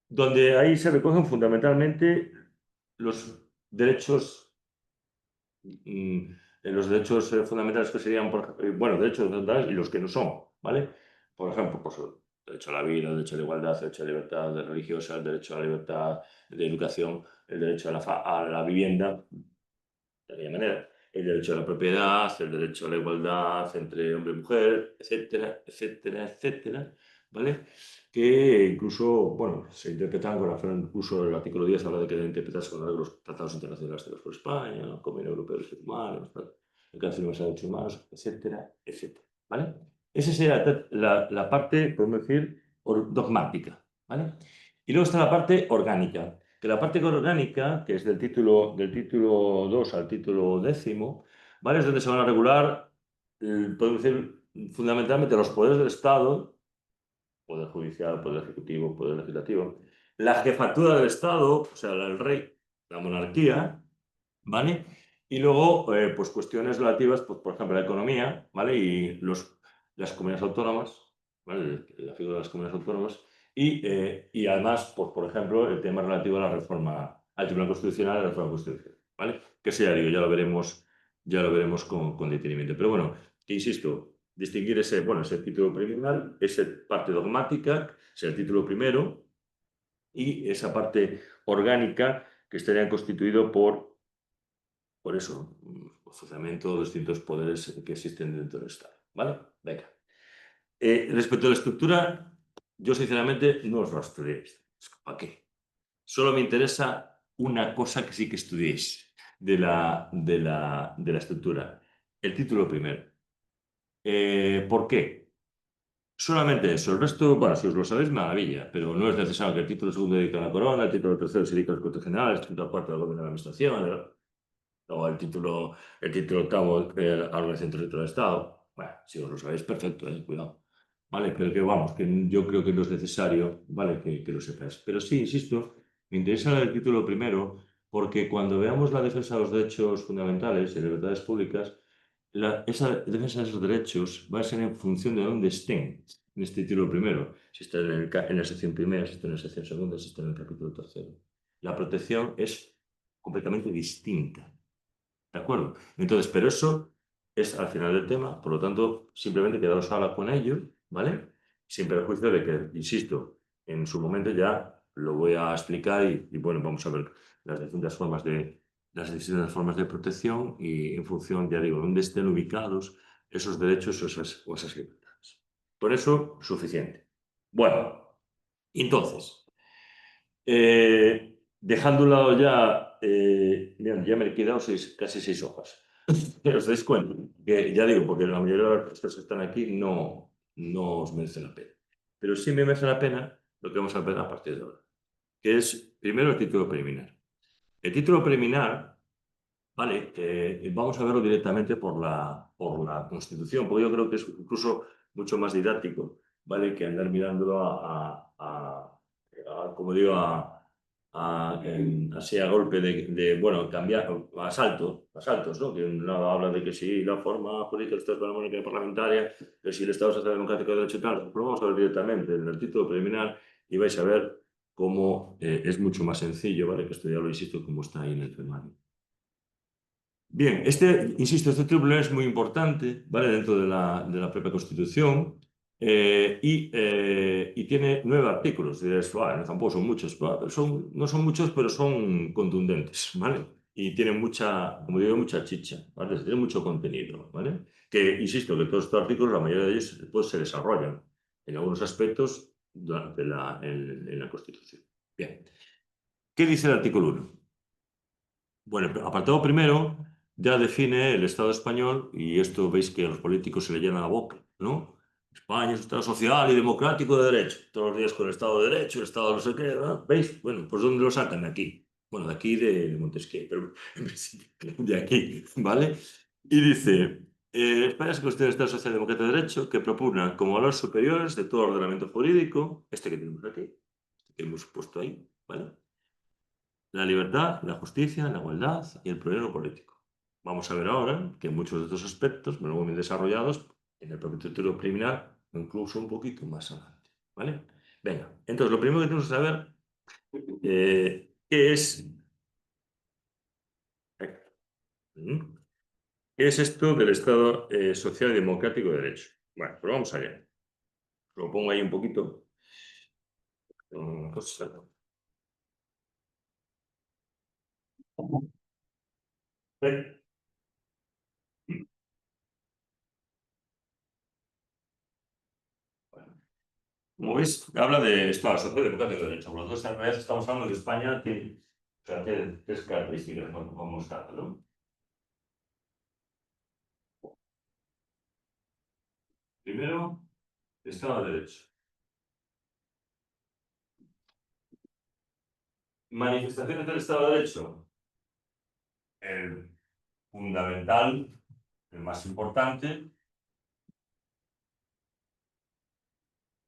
donde ahí se recogen fundamentalmente los derechos fundamentales que serían, derechos fundamentales y los que no son, ¿vale? Por ejemplo, pues, el derecho a la vida, el derecho a la igualdad, el derecho a la libertad religiosa, el derecho a la libertad de educación, el derecho a la vivienda, de aquella manera, el derecho a la propiedad, el derecho a la igualdad entre hombre y mujer, etcétera, etcétera, etcétera, ¿vale? Que incluso, bueno, se interpretan incluso el artículo 10 habla de que deben interpretarse con los tratados internacionales establecidos por España, el Convenio Europeo de Derechos Humanos, el Cáncer de Derechos Humanos, etcétera, etcétera, ¿vale? Esa sería la parte, podemos decir, dogmática, ¿vale? Y luego está la parte orgánica, que la parte orgánica, que es del título 2 al título 10º, ¿vale? Es donde se van a regular, podemos decir, fundamentalmente los poderes del Estado, poder judicial, poder ejecutivo, poder legislativo, la jefatura del Estado, o sea, el rey, la monarquía, ¿vale? Y luego, pues cuestiones relativas, pues, por ejemplo, a la economía, ¿vale? Y las comunidades autónomas, ¿vale? La figura de las comunidades autónomas. Y además, pues, por ejemplo, el tema relativo a la reforma, al Tribunal Constitucional y a la reforma constitucional, ¿vale? Que eso ya digo, ya lo veremos con detenimiento. Pero bueno, que insisto, distinguir ese título preliminar, esa parte dogmática, es el título primero, y esa parte orgánica que estaría constituido por eso, funcionamiento de los distintos poderes que existen dentro del Estado, ¿vale? Venga. Respecto a la estructura, yo sinceramente no os la estudié. ¿Para qué? Solo me interesa una cosa que sí que estudiéis de la estructura. El título primero. ¿Por qué? Solamente eso. El resto, bueno, si os lo sabéis, maravilla, pero no es necesario que el título segundo dedique a la corona, el título tercero se dedique al corte general, el título cuarto al gobierno de la administración, o el título octavo a la organización territorial del Estado. Bueno, si os lo sabéis, perfecto, cuidado. ¿Vale? Pero que vamos, que yo creo que no es necesario, ¿vale? Que lo sepáis. Pero sí, insisto, me interesa el título primero porque cuando veamos la defensa de los derechos fundamentales y libertades públicas, esa defensa de esos derechos va a ser en función de dónde estén en este título primero. Si está en la sección primera, si está en la sección segunda, si está en el capítulo tercero. La protección es completamente distinta. ¿De acuerdo? Entonces, pero eso es al final del tema, por lo tanto, simplemente quedaros ahora con ello, ¿vale? Sin perjuicio de que, insisto, en su momento ya lo voy a explicar y bueno, vamos a ver las distintas formas de protección y en función, ya digo, de dónde estén ubicados esos derechos o esas libertades. Por eso, suficiente. Bueno, entonces, dejando a un lado ya, ya me he quedado casi 6 hojas. Pero os dais cuenta que, ya digo, porque la mayoría de las personas que están aquí no os merece la pena. Pero sí me merece la pena lo que vamos a ver a partir de ahora, que es primero el título preliminar. El título preliminar, vale, vamos a verlo directamente por la Constitución, porque yo creo que es incluso mucho más didáctico, ¿vale? Que andar mirándolo como digo, así a golpe bueno, cambiar, asaltos, ¿no? Que un lado habla de que sí, la forma jurídica del Estado de la monarquía parlamentaria, que si el Estado social democrático de derecho y tal, pero vamos a ver directamente en el título preliminar y vais a ver cómo es mucho más sencillo, ¿vale? Que esto ya lo insisto, como está ahí en el temario. Bien, insisto, este título preliminar es muy importante, ¿vale? Dentro de la propia Constitución. Y tiene 9 artículos. Diréis, bueno, tampoco son muchos. No son muchos, pero son contundentes, ¿vale? Y tienen como digo, mucha chicha, ¿vale? Tiene mucho contenido, ¿vale? Que, insisto, que todos estos artículos, la mayoría de ellos, pues, se desarrollan en algunos aspectos en la Constitución. Bien. ¿Qué dice el artículo 1? Bueno, el apartado primero ya define el Estado español, y esto veis que a los políticos se le llena la boca, ¿no? España es un Estado social y democrático de derecho. Todos los días con el Estado de Derecho, el Estado no sé qué, ¿verdad? ¿Veis? Bueno, pues ¿dónde lo sacan? De aquí. Bueno, de aquí de Montesquieu, pero en principio de aquí, ¿vale? Y dice, España se considera un Estado socialdemócrata de derecho que propugna como valores superiores de todo ordenamiento jurídico, este que tenemos aquí, este que hemos puesto ahí, ¿vale? La libertad, la justicia, la igualdad y el pluralismo político. Vamos a ver ahora que muchos de estos aspectos, muy bien desarrollados en el propio título preliminar, incluso un poquito más adelante, ¿vale? Venga, entonces lo primero que tenemos que saber qué es... ¿Qué es esto del Estado social y democrático de derecho? Bueno, pues vamos allá. Lo pongo ahí un poquito. Pues, como veis, habla de Estado social y democrático de derecho. Por lo tanto, en realidad estamos hablando de España tiene, o sea, tiene tres características como Estado, ¿no? Primero, Estado de Derecho. Manifestaciones del Estado de Derecho. El fundamental, el más importante,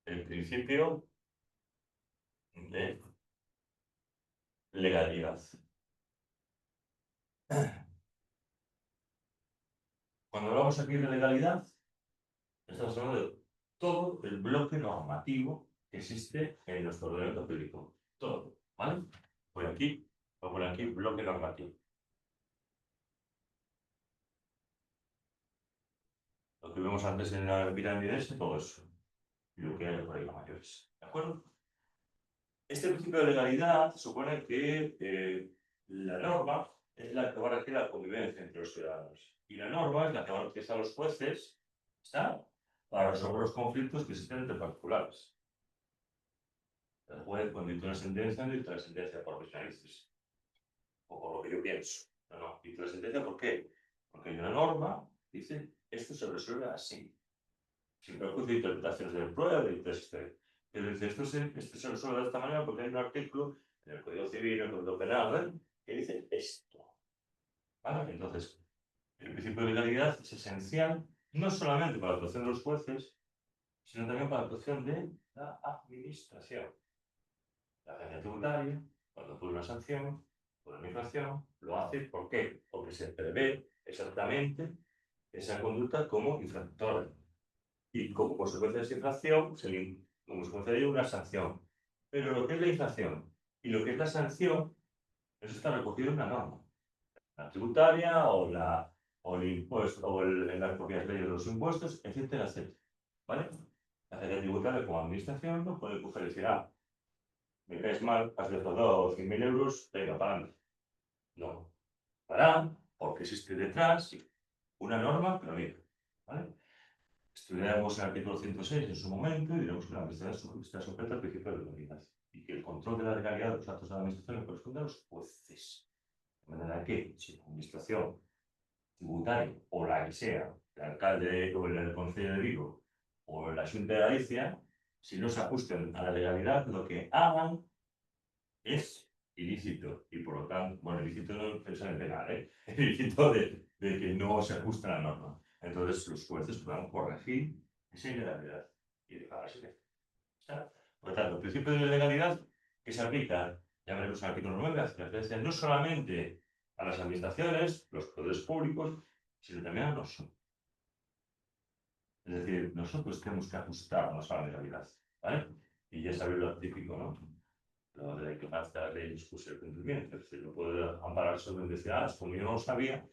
el principio de legalidad. Cuando hablamos aquí de legalidad, estamos hablando de todo el bloque normativo que existe en nuestro ordenamiento jurídico. Todo, ¿vale? Voy aquí, voy a poner aquí bloque normativo. Lo que vemos antes en la pirámide es todo eso. Y lo que hay por ahí mayores. ¿De acuerdo? Este principio de legalidad supone que la norma es la que va a regir la convivencia entre los ciudadanos. Y la norma es la que va a regir a los jueces, ¿está? Para resolver los conflictos que existen entre particulares. El juez, cuando dicta una sentencia, no dicta la sentencia por mis narices. O por lo que yo pienso. No, no. Dicta la sentencia, ¿por qué? Porque hay una norma que dice, esto se resuelve así. Sin perjuicio de interpretaciones de prueba, de interpretaciones. Pero dice, esto se resuelve de esta manera porque hay un artículo en el Código Civil, en el Código Penal, que dice esto. ¿Vale? Entonces, el principio de legalidad es esencial, no solamente para la actuación de los jueces, sino también para la actuación de la administración. La agencia tributaria, cuando pone una sanción por una infracción, lo hace ¿por qué? Porque se prevé exactamente esa conducta como infractora. Y como consecuencia de esa infracción, como consecuencia de ello, una sanción. Pero lo que es la infracción y lo que es la sanción, eso está recogido en una norma. La tributaria o el impuesto, o en las propias leyes de los impuestos, etcétera, etcétera. ¿Vale? La agencia tributaria como administración no puede coger y decir, me caes mal, has defraudado 100.000 euros, venga, para adelante. No. Para, porque existe detrás una norma, pero mira, ¿vale? Estudiaremos el artículo 106 en su momento y diremos que la administración está sujeta al principio de legalidad y que el control de la legalidad de los actos de la administración le corresponde a los jueces. De manera que, si la administración tributaria o la que sea, el alcalde o el consejo de Vigo o la Junta de Galicia, si no se ajusten a la legalidad, lo que hagan es ilícito y por lo tanto, bueno, ilícito no pensar en penal, ilícito de que no se ajusta a la norma. Entonces los jueces puedan corregir esa ilegalidad y dejar así. Por lo tanto, el principio de legalidad que se aplica, ya veremos en el artículo 9, hace referencia no solamente a las administraciones, los poderes públicos, sino también a nosotros. Es decir, nosotros tenemos que ajustarnos a la legalidad, ¿vale? Y ya sabéis lo típico, ¿no? Lo de que más tarde el discurso de cumplimiento. Es decir, no puedo amparar sobre el decir, como yo no lo sabía,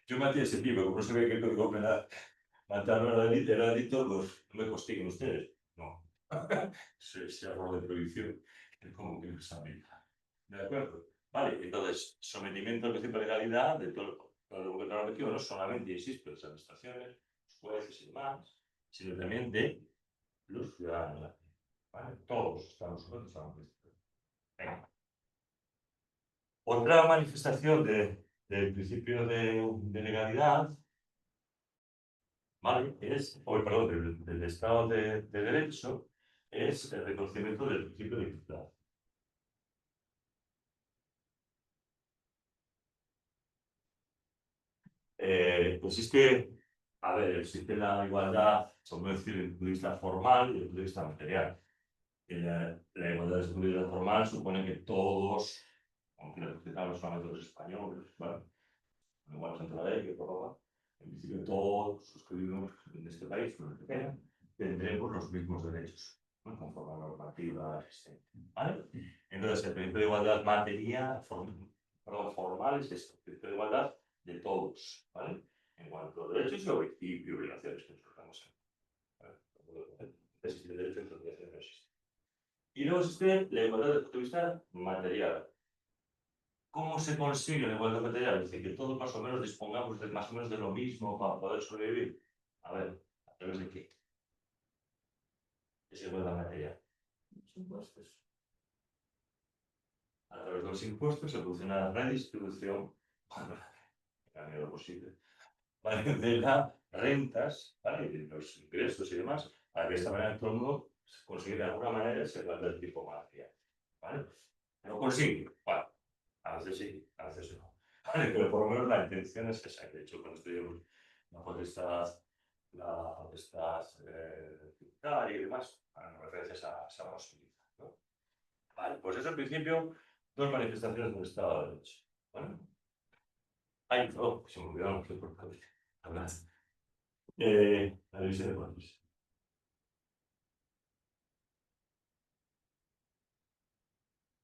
yo maté a ese tipo, como no sabía que el código penal matarlo era delito, pues no me castiguen ustedes. No. Ese error de prohibición es como que no sabía. ¿De acuerdo? Vale, entonces, sometimiento al principio de legalidad de todo lo que normativo, no solamente, insisto, de las administraciones, los jueces y demás, sino también de los ciudadanos. ¿Vale? Todos estamos sujetos a la administración. Venga. Otra manifestación del principio de legalidad, ¿vale? Perdón, del Estado de Derecho, es el reconocimiento del principio de igualdad. Existe A ver, existe la igualdad, podemos decir, desde el punto de vista formal y desde el punto de vista material. La igualdad desde el punto de vista formal supone que todos, aunque respetamos solamente los españoles, bueno, igual ante la ley, que por en principio todos los que vivimos en este país, los que quieran, tendremos los mismos derechos, ¿no? Conforme a la normativa existente, ¿vale? Entonces, el principio de igualdad formal es esto, el principio de igualdad de todos, ¿vale? En cuanto a derechos y obligaciones que nosotros estamos en. Existe el derecho y la obligación no existe. Y luego existe la igualdad desde el punto de vista material. ¿Cómo se consigue la igualdad material? Es decir, que todos más o menos dispongamos de más o menos de lo mismo para poder sobrevivir. A ver, ¿a través de qué? Es igualdad material. Los impuestos. A través de los impuestos se produce una redistribución, bueno, en la medida de lo posible, ¿vale? De las rentas, ¿vale? De los ingresos y demás, para que de esta manera todo el mundo consiga de alguna manera ser del tipo material, ¿vale? ¿Lo consigue? Bueno, a veces sí, a veces no. Vale, pero por lo menos la intención es esa. De hecho, cuando estudiamos la potestad tributaria y demás, hagan referencias a esa posibilidad, ¿no? Vale, pues eso en principio, dos manifestaciones del Estado de Derecho. ¿Vale? Ay, no, se me olvidaron los importantes. Hablar. La división de poderes.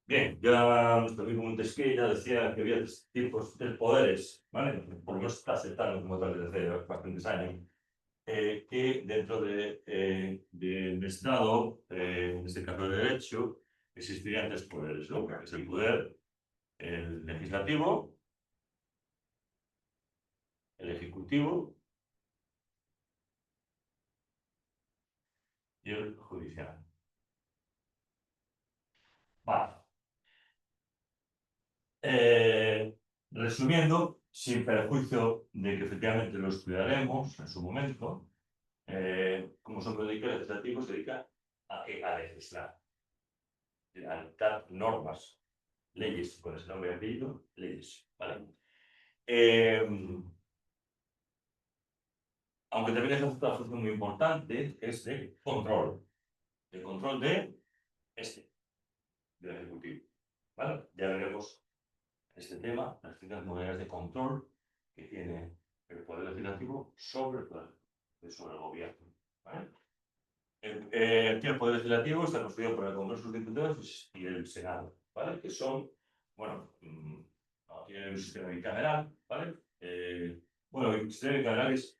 Bien, ya nuestro amigo Montesquieu ya decía que había tres tipos de poderes, ¿vale? Por lo menos está aceptando como tal desde hace bastantes años, que dentro del Estado, en este caso de derecho, existirían tres poderes, ¿no? Que es el poder legislativo, el ejecutivo y el judicial. Vale. Resumiendo, sin perjuicio de que efectivamente lo estudiaremos en su momento, como son poderes legislativos, se dedica a legislar, a dictar normas, leyes, con ese nombre y apellido, leyes, ¿vale? Aunque también es otra función muy importante, es de control del Ejecutivo, ¿vale? Ya veremos este tema, las distintas modalidades de control que tiene el Poder Legislativo sobre el Gobierno, ¿vale? Aquí el Poder Legislativo está constituido por el Congreso de los Diputados y el Senado, ¿vale? Que son, bueno, no tienen un sistema bicameral, ¿vale? Bueno, el sistema bicameral es,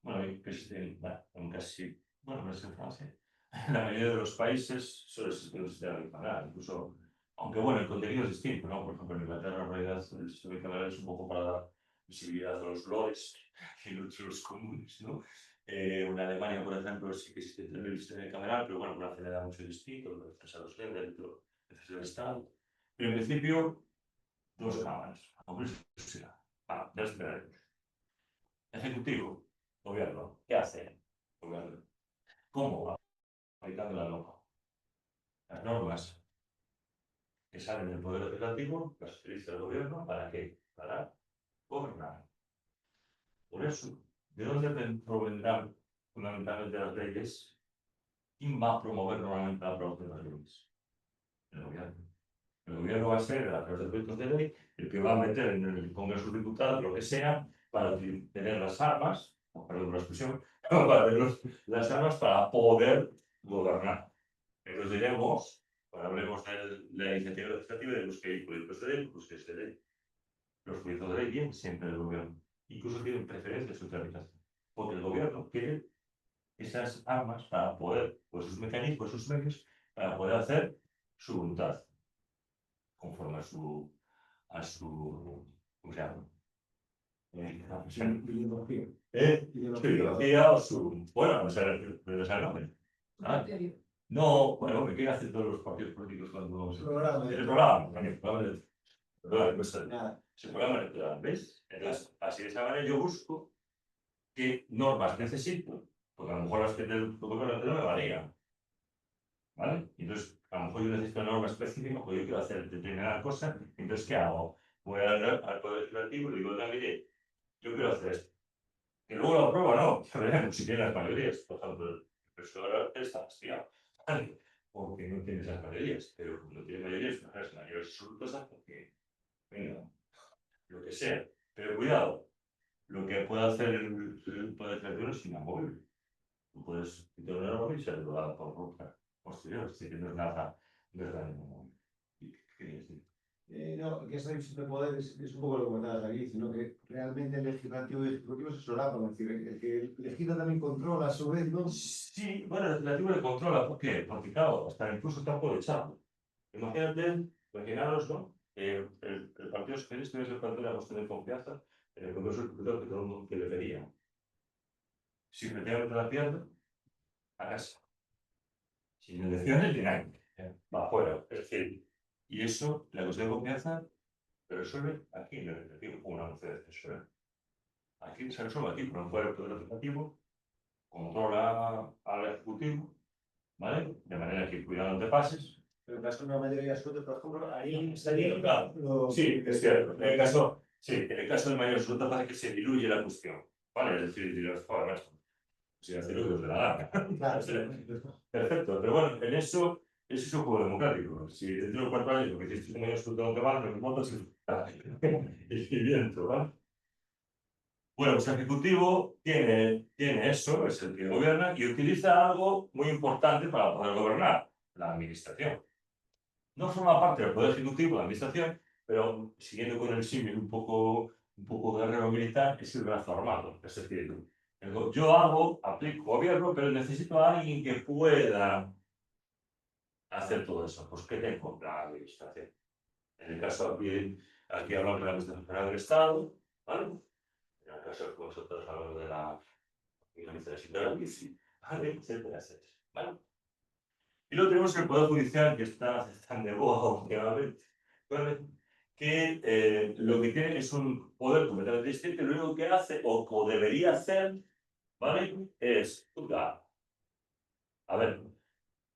bueno, que existe en casi, bueno, no es en Francia, en la mayoría de los países solo existe un sistema bicameral, incluso, aunque bueno, el contenido es distinto, ¿no? Por ejemplo, en Inglaterra, en realidad, el sistema bicameral es un poco para dar visibilidad a los lords y los comunes, ¿no? En Alemania, por ejemplo, sí que existe el sistema bicameral, pero bueno, una generalidad mucho distinto, lo defensa los dentro del Estado. Pero en principio, dos cámaras, Congreso y Senado. Ya esperaremos. Ejecutivo, gobierno, ¿qué hace? Gobierno. ¿Cómo va? Aplicando la norma. Las normas que salen del Poder Legislativo las utiliza el gobierno, ¿para qué? Para gobernar. Por eso, ¿de dónde provendrán fundamentalmente las leyes? ¿Quién va a promover normalmente la aprobación de las leyes? El gobierno. El gobierno va a ser, a través de proyectos de ley, el que va a meter en el Congreso de Diputados, lo que sea, para tener las armas, perdón la expresión, para tener las armas para poder gobernar. Entonces diremos, cuando hablemos de la iniciativa legislativa, diremos que hay proyectos de ley, pues que es de ley. Los proyectos de ley vienen siempre del gobierno. Incluso tienen preferencia en su tramitación. Porque el gobierno quiere esas armas para poder, pues sus mecanismos, sus medios, para poder hacer su voluntad, conforme a su ¿cómo se llama? Ideología o su, bueno, no sé el nombre. No, bueno, ¿qué hacen todos los partidos políticos cuando el programa? También, se programa electoral, ¿ves? Entonces, así de esa manera yo busco qué normas necesito, porque a lo mejor las que del protocolo no me varían, ¿vale? Entonces, a lo mejor yo necesito una norma específica, porque yo quiero hacer determinada cosa, entonces, ¿qué hago? Voy al Poder Legislativo y digo, mire, yo quiero hacer esto. Que luego lo aprueba, no, ya veremos si tiene las mayorías. Por ejemplo, el profesor está fastidiado, ¿vale? Porque no tiene esas mayorías, pero como no tiene mayorías, no es mayorías absolutas, porque, venga, lo que sea. Pero cuidado, lo que puede hacer el Poder Ejecutivo es inamovible. Tú puedes quitar una norma y ser aprobada por otra posterior, así que no es nada inamovible. ¿Qué querías decir? No, que esa división de poderes es un poco lo que comentabas aquí, sino que realmente el legislativo y el ejecutivo se solapan, es decir, el que legisla también controla a su vez, ¿no? Sí, bueno, el legislativo le controla, ¿por qué? Porque, claro, hasta incluso está aprovechado. Imaginaros, ¿no? El Partido Socialista es el partido de la cuestión de confianza en el Congreso de los Diputados que todo el mundo que le pedía. Si efectivamente la pierde, a casa. Sin elecciones ni nada. Va afuera. Es decir, y eso, la cuestión de confianza, se resuelve aquí en el legislativo, como una moción de censura. Aquí se resuelve aquí, por fuera del Poder Legislativo, controla al Ejecutivo, ¿vale? De manera que cuidado no te pases. Pero en caso de una mayoría absoluta, por ejemplo, ahí Sería, claro. Sí, es cierto. En el caso, sí, en el caso del mayor absoluto pasa que se diluye la cuestión. ¿Vale? Es decir, dirás, joder, macho, si hace lo que de la gana. Claro, Perfecto, pero bueno, en eso es un juego democrático. Si dentro de 4 años lo que hiciste es un mayor absoluto no te vale, los votos y viento, ¿vale? Bueno, pues el Ejecutivo tiene eso, es el que gobierna y utiliza algo muy importante para poder gobernar, la administración. No forma parte del Poder Ejecutivo, la administración, pero siguiendo con el símil un poco guerrero militar, es el brazo armado. Es decir, yo aplico gobierno, pero necesito a alguien que pueda hacer todo eso. Pues, ¿qué tengo? La administración. En el caso aquí hablamos de la Administración General del Estado, ¿vale? En el caso de vosotros hablamos de la Administración de la Bici, ¿vale? Etcétera, etcétera. ¿Vale? Y luego tenemos el Poder Judicial, que está de boga últimamente, ¿vale? Que lo que tiene es un poder completamente distinto y lo único que hace, o debería hacer, ¿vale? Es juzgar. A ver,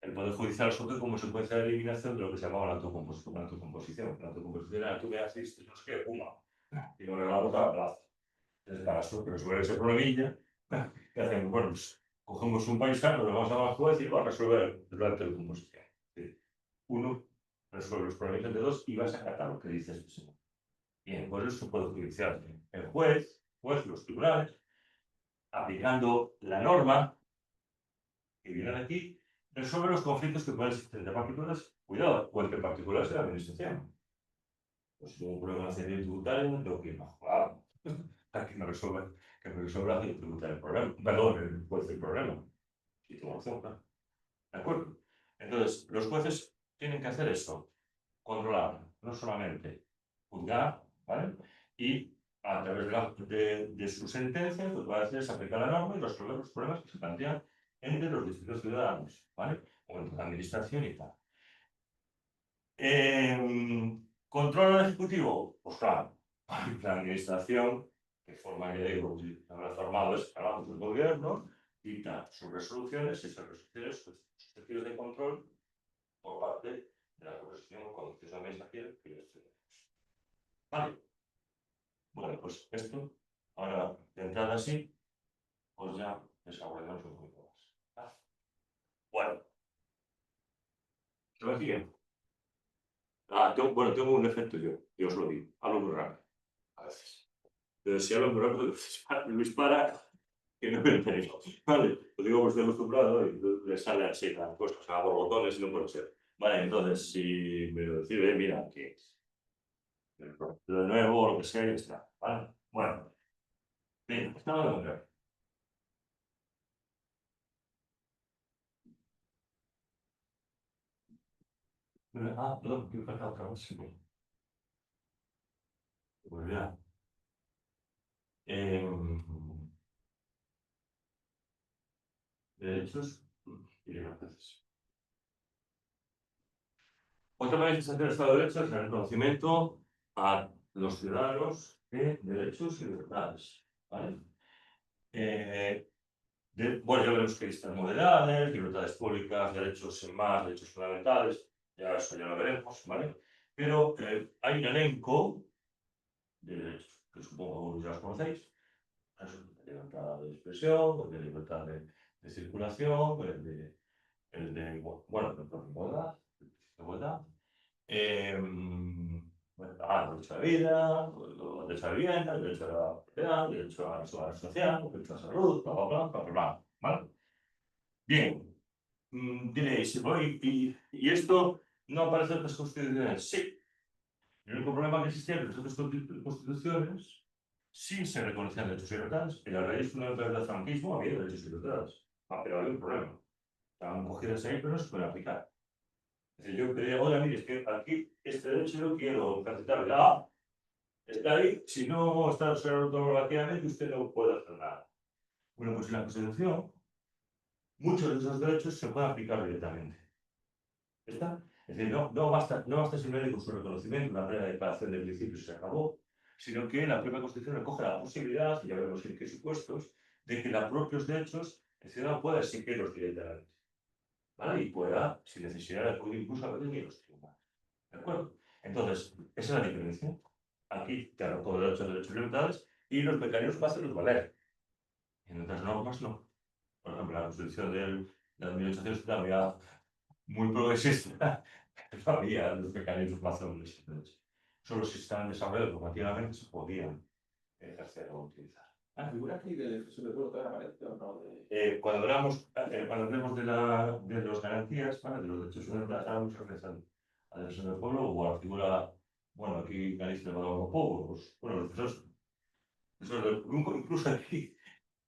el Poder Judicial surge como secuencia de eliminación de lo que se llamaba la autocomposición. La autocomposición era tú me asistes, no sé qué, puma, y lo regalamos a la plaza. Entonces, para resolver ese problemilla, ¿qué hacemos? Bueno, pues cogemos un paisano, lo vamos a la juez y va a resolver la autocomposición. Uno resuelve los problemas de dos y vas a acatar lo que dice este señor. Bien, pues eso puede judicial. El juez, los tribunales, aplicando la norma que viene de aquí, resuelve los conflictos que pueden existir entre particulares, cuidado, o entre particulares de la administración. Pues si tengo un problema de accidente tributario, tengo que ir a jugar para que me resuelva la accidente tributario el problema. Perdón, el juez el problema. Si tengo opción, claro. ¿De acuerdo? Entonces, los jueces tienen que hacer eso, controlar, no solamente juzgar, ¿vale? Y a través de su sentencia, lo que va a hacer es aplicar la norma y resolver los problemas que se plantean entre los distintos ciudadanos, ¿vale? O entre la administración y tal. ¿Control al Ejecutivo? Pues claro, la administración, que forma, ya digo, habrá formado es trabajo del gobierno, dicta sus resoluciones y esas resoluciones, sus ejercicios de control por parte de la Corporación Contencioso Administrativa que les tenemos. Vale. Bueno, pues esto, ahora de entrada así, pues ya desarrollamos un poquito más. ¿Vale? Bueno, ¿se me sigue? Tengo un defecto yo os lo digo, hablo muy rápido, a veces. Entonces, si hablo muy rápido, Luis para, que no me entere. Vale, lo digo porque estoy acostumbrado y le sale así las cosas, a borbotones y no puede ser. Vale, entonces, si me lo decide, mira, que de nuevo, lo que sea, ya está. Vale, bueno. Bien, estaba de contrario. Perdón, que falta otra cosa. Pues ya. Derechos y libertades. Otra manera de hacer el Estado de Derecho es el reconocimiento a los ciudadanos de derechos y libertades. ¿Vale? Bueno, ya veremos que listas moderadas, libertades públicas, derechos sin más, derechos fundamentales, ya eso ya lo veremos, ¿vale? Pero hay un elenco de derechos, que supongo que ya los conocéis, La libertad de expresión, el de libertad de circulación, bueno, de igualdad. Bueno, el derecho a la vida, el derecho a la vivienda, el derecho a la propiedad, el derecho a la seguridad social, el derecho a la salud, bla, bla, bla, bla, bla, bla, ¿vale? Bien, diréis, ¿y esto no aparece en las constituciones? Sí. El único problema que existía en las otras constituciones sí se reconocían derechos y libertades. En la ley fundamental del franquismo había derechos y libertades. Pero había un problema. Estaban cogidas ahí, pero no se pueden aplicar. Es decir, yo pedía, oye, mire, es que aquí este derecho yo quiero ejercitarlo. Está ahí, si no está observado relativamente, usted no puede hacer nada. Bueno, pues en la Constitución, muchos de esos derechos se pueden aplicar directamente. ¿Está? Es decir, no basta simplemente con su reconocimiento, una plena declaración de principios y se acabó, sino que la propia Constitución recoge la posibilidad, y ya veremos en qué supuestos, de que los propios derechos el ciudadano pueda exigirlos directamente. ¿Vale? Y pueda, sin necesidad de acudir incluso a pedir los tribunales. ¿De acuerdo? Entonces, esa es la diferencia. Aquí te arrojo derechos y libertades y los mecanismos para hacerlos valer. En otras normas no. Por ejemplo, la Constitución de 1870 había muy progresista, no había los mecanismos para hacerlos valer. Solo si están desarrollados normativamente se podían ejercer o utilizar. ¿Figura aquí de defensor del pueblo todavía aparece o no? Cuando hablemos de las garantías, ¿vale? De los derechos fundamentales, ahora muchas veces al defensor del pueblo o a la figura, bueno, aquí Galicia le va a dar los pueblos, bueno, los defensores incluso aquí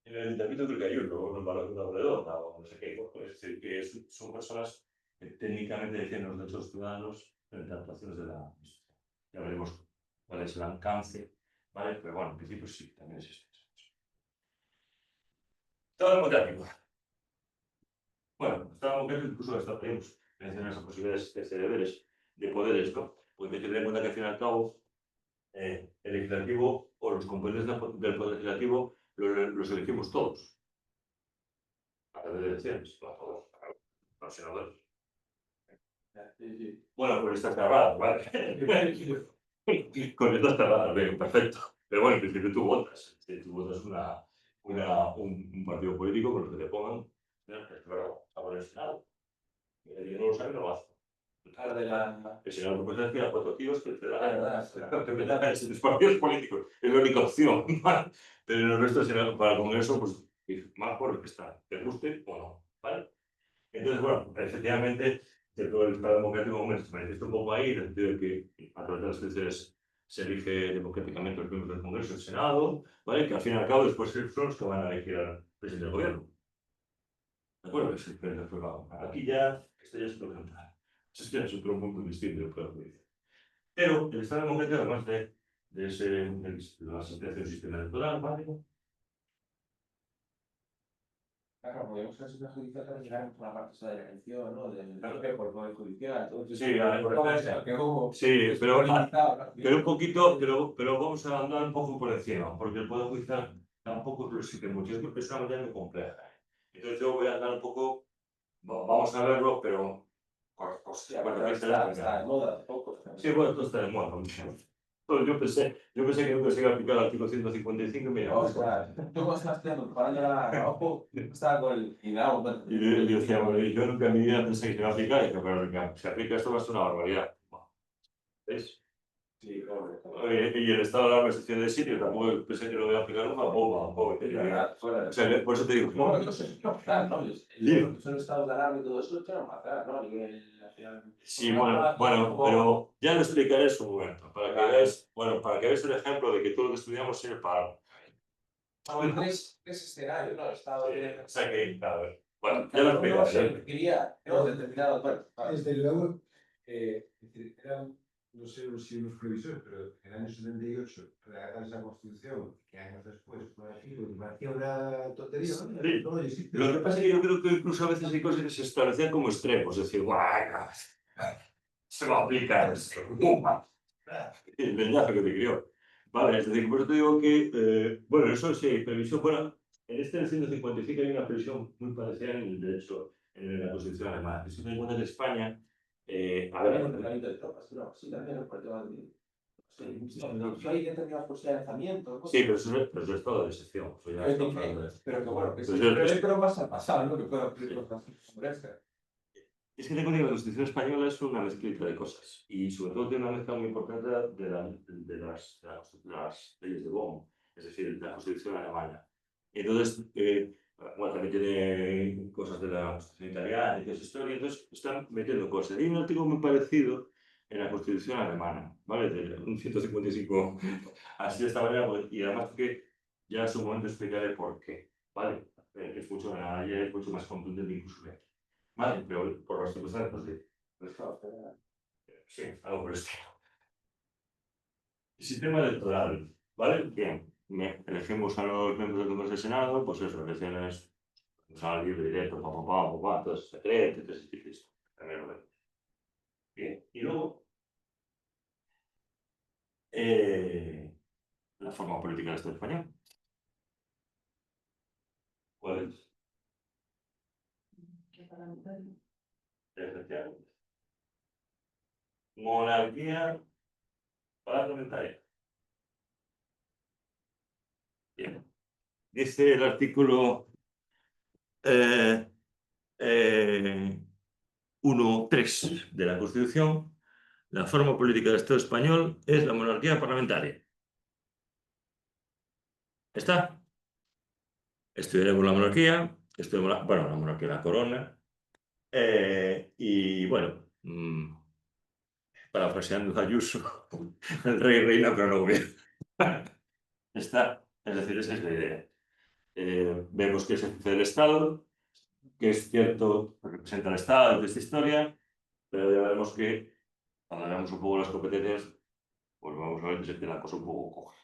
en el ayuntamiento creo que hay uno, una redonda o no sé qué, es decir, que son personas que técnicamente defienden los derechos ciudadanos frente a actuaciones de la institución. Ya veremos cuál es el alcance, ¿vale? Pero bueno, en principio sí, también existe. Estado democrático. Bueno, Estado democrático incluso hasta podemos mencionar esas posibilidades de deberes, de poderes, ¿no? Pues hay que tener en cuenta que al fin y al cabo el legislativo o los componentes del poder legislativo los elegimos todos. A través de elecciones, no todos, los senadores. Bueno, pues está cerrado, ¿vale? Con esto está cerrado, bien, perfecto. Pero bueno, en principio tú votas. Tú votas un partido político con los que te pongan, claro, a poner el Senado. El no lo sabe, no lo hace. El Senado no puede decir a 4 tíos que te da los partidos políticos. Es la única opción. Pero en el resto, para el Congreso, pues más por el que está, te guste o no. ¿Vale? Entonces, bueno, efectivamente, todo el Estado democrático se manifiesta un poco ahí, en el sentido de que a través de las elecciones se elige democráticamente los miembros del Congreso y el Senado, ¿vale? Que al fin y al cabo después son los que van a elegir al presidente del gobierno. ¿De acuerdo? Aquí ya, esto ya es otro cantar. Eso ya es otro mundo distinto del Poder Judicial. Pero el Estado democrático, además de la asistencia del sistema electoral, ¿vale? Claro, podemos ser sistema judicial para llegar a la parte esa de la elección, ¿no? Del Poder Judicial. Entonces, Sí, por ejemplo. Sí, pero un poquito, pero vamos a andar un poco por encima, porque el Poder Judicial tampoco es que muchas veces es una materia muy compleja. Yo voy a andar un poco, vamos a verlo, pero bueno, está de moda, poco. sí, bueno, esto está de moda. Yo pensé que nunca se iba a aplicar el artículo 155 y mira, O sea, yo cuando estaba estudiando, preparando la trabajo, estaba con el final. y yo decía, bueno, yo nunca en mi vida pensé que se iba a aplicar, y dije, pero venga, si aplica esto va a ser una barbaridad. ¿Ves? Sí, claro. Y el estado de alarma excepción de sitio, tampoco pensé que lo voy a aplicar nunca, o sea, por eso te digo, no, no sé, no, claro, no, son estados de alarma y todo eso, pero más claro, ¿no? A nivel nacional. Sí, bueno, pero ya lo explicaré en su momento, para que veáis, bueno, para que veáis el ejemplo de que todo lo que estudiamos sirve para algo. Tres escenarios, ¿no? Estado de... O sea que, claro, bueno, ya lo explicaré. Quería, ¿no? Determinado, bueno, Desde luego, eran, no sé si unos previsores, pero en el año 78 redactar esa constitución, que años después fue elegido, y parecía una tontería, ¿no? Sí. Todo existe. Lo que pasa es que yo creo que incluso a veces hay cosas que se establecían como extremos, es decir, guau, se va a aplicar esto, el leñazo que te crió. Vale, es decir, por eso te digo que, bueno, eso sí, previsión, bueno, en este del 155 hay una previsión muy parecida en el derecho, en la Constitución alemana. Si te das cuenta que España, a ver, entrenamiento de tropas, no, sí, también por el tema de... Yo hay determinadas posibilidades de lanzamiento. Sí, pero eso es todo de sección. Eso ya estamos hablando de eso. Pero que bueno, que Pero sí, yo- pero creo más al pasado, ¿no? Que pueda ocurrir cosas así como esta. Es que te cuento que la Constitución española es una mezclita de cosas y sobre todo tiene una mezcla muy importante de las leyes de Bonn, es decir, de la Constitución alemana. Entonces, bueno, también tiene cosas de la Constitución italiana y toda esa historia, entonces están metiendo cosas. Hay un artículo muy parecido en la Constitución alemana, ¿vale? De un 155, así de esta manera, y además que ya en su momento explicaré por qué, ¿vale? Es mucho, es mucho más contundente incluso que aquí. Vale, pero por las circunstancias, pues sí. Pues, claro, sí, algo por el estilo. El sistema electoral, ¿vale? Bien, elegimos a los miembros del Congreso del Senado, pues eso, elecciones, libre, directo, todo es secreto, todo ese tipo de historias. También lo vemos. Bien, y luego, la forma política del Estado español. ¿Cuál es? Efectivamente. Monarquía parlamentaria. Bien. Dice el artículo 1.3 de la Constitución, la forma política del Estado español es la monarquía parlamentaria. ¿Está? Estudiaremos la monarquía, bueno, la monarquía, la corona, y bueno, parafraseando a Ayuso, el rey reina pero no gobierna. Está, es decir, esa es la idea. Vemos que es el jefe del Estado, que es cierto, representa al Estado de esta historia, pero ya vemos que cuando veamos un poco las competencias, pues vamos a ver que se tiene la cosa un poco coja.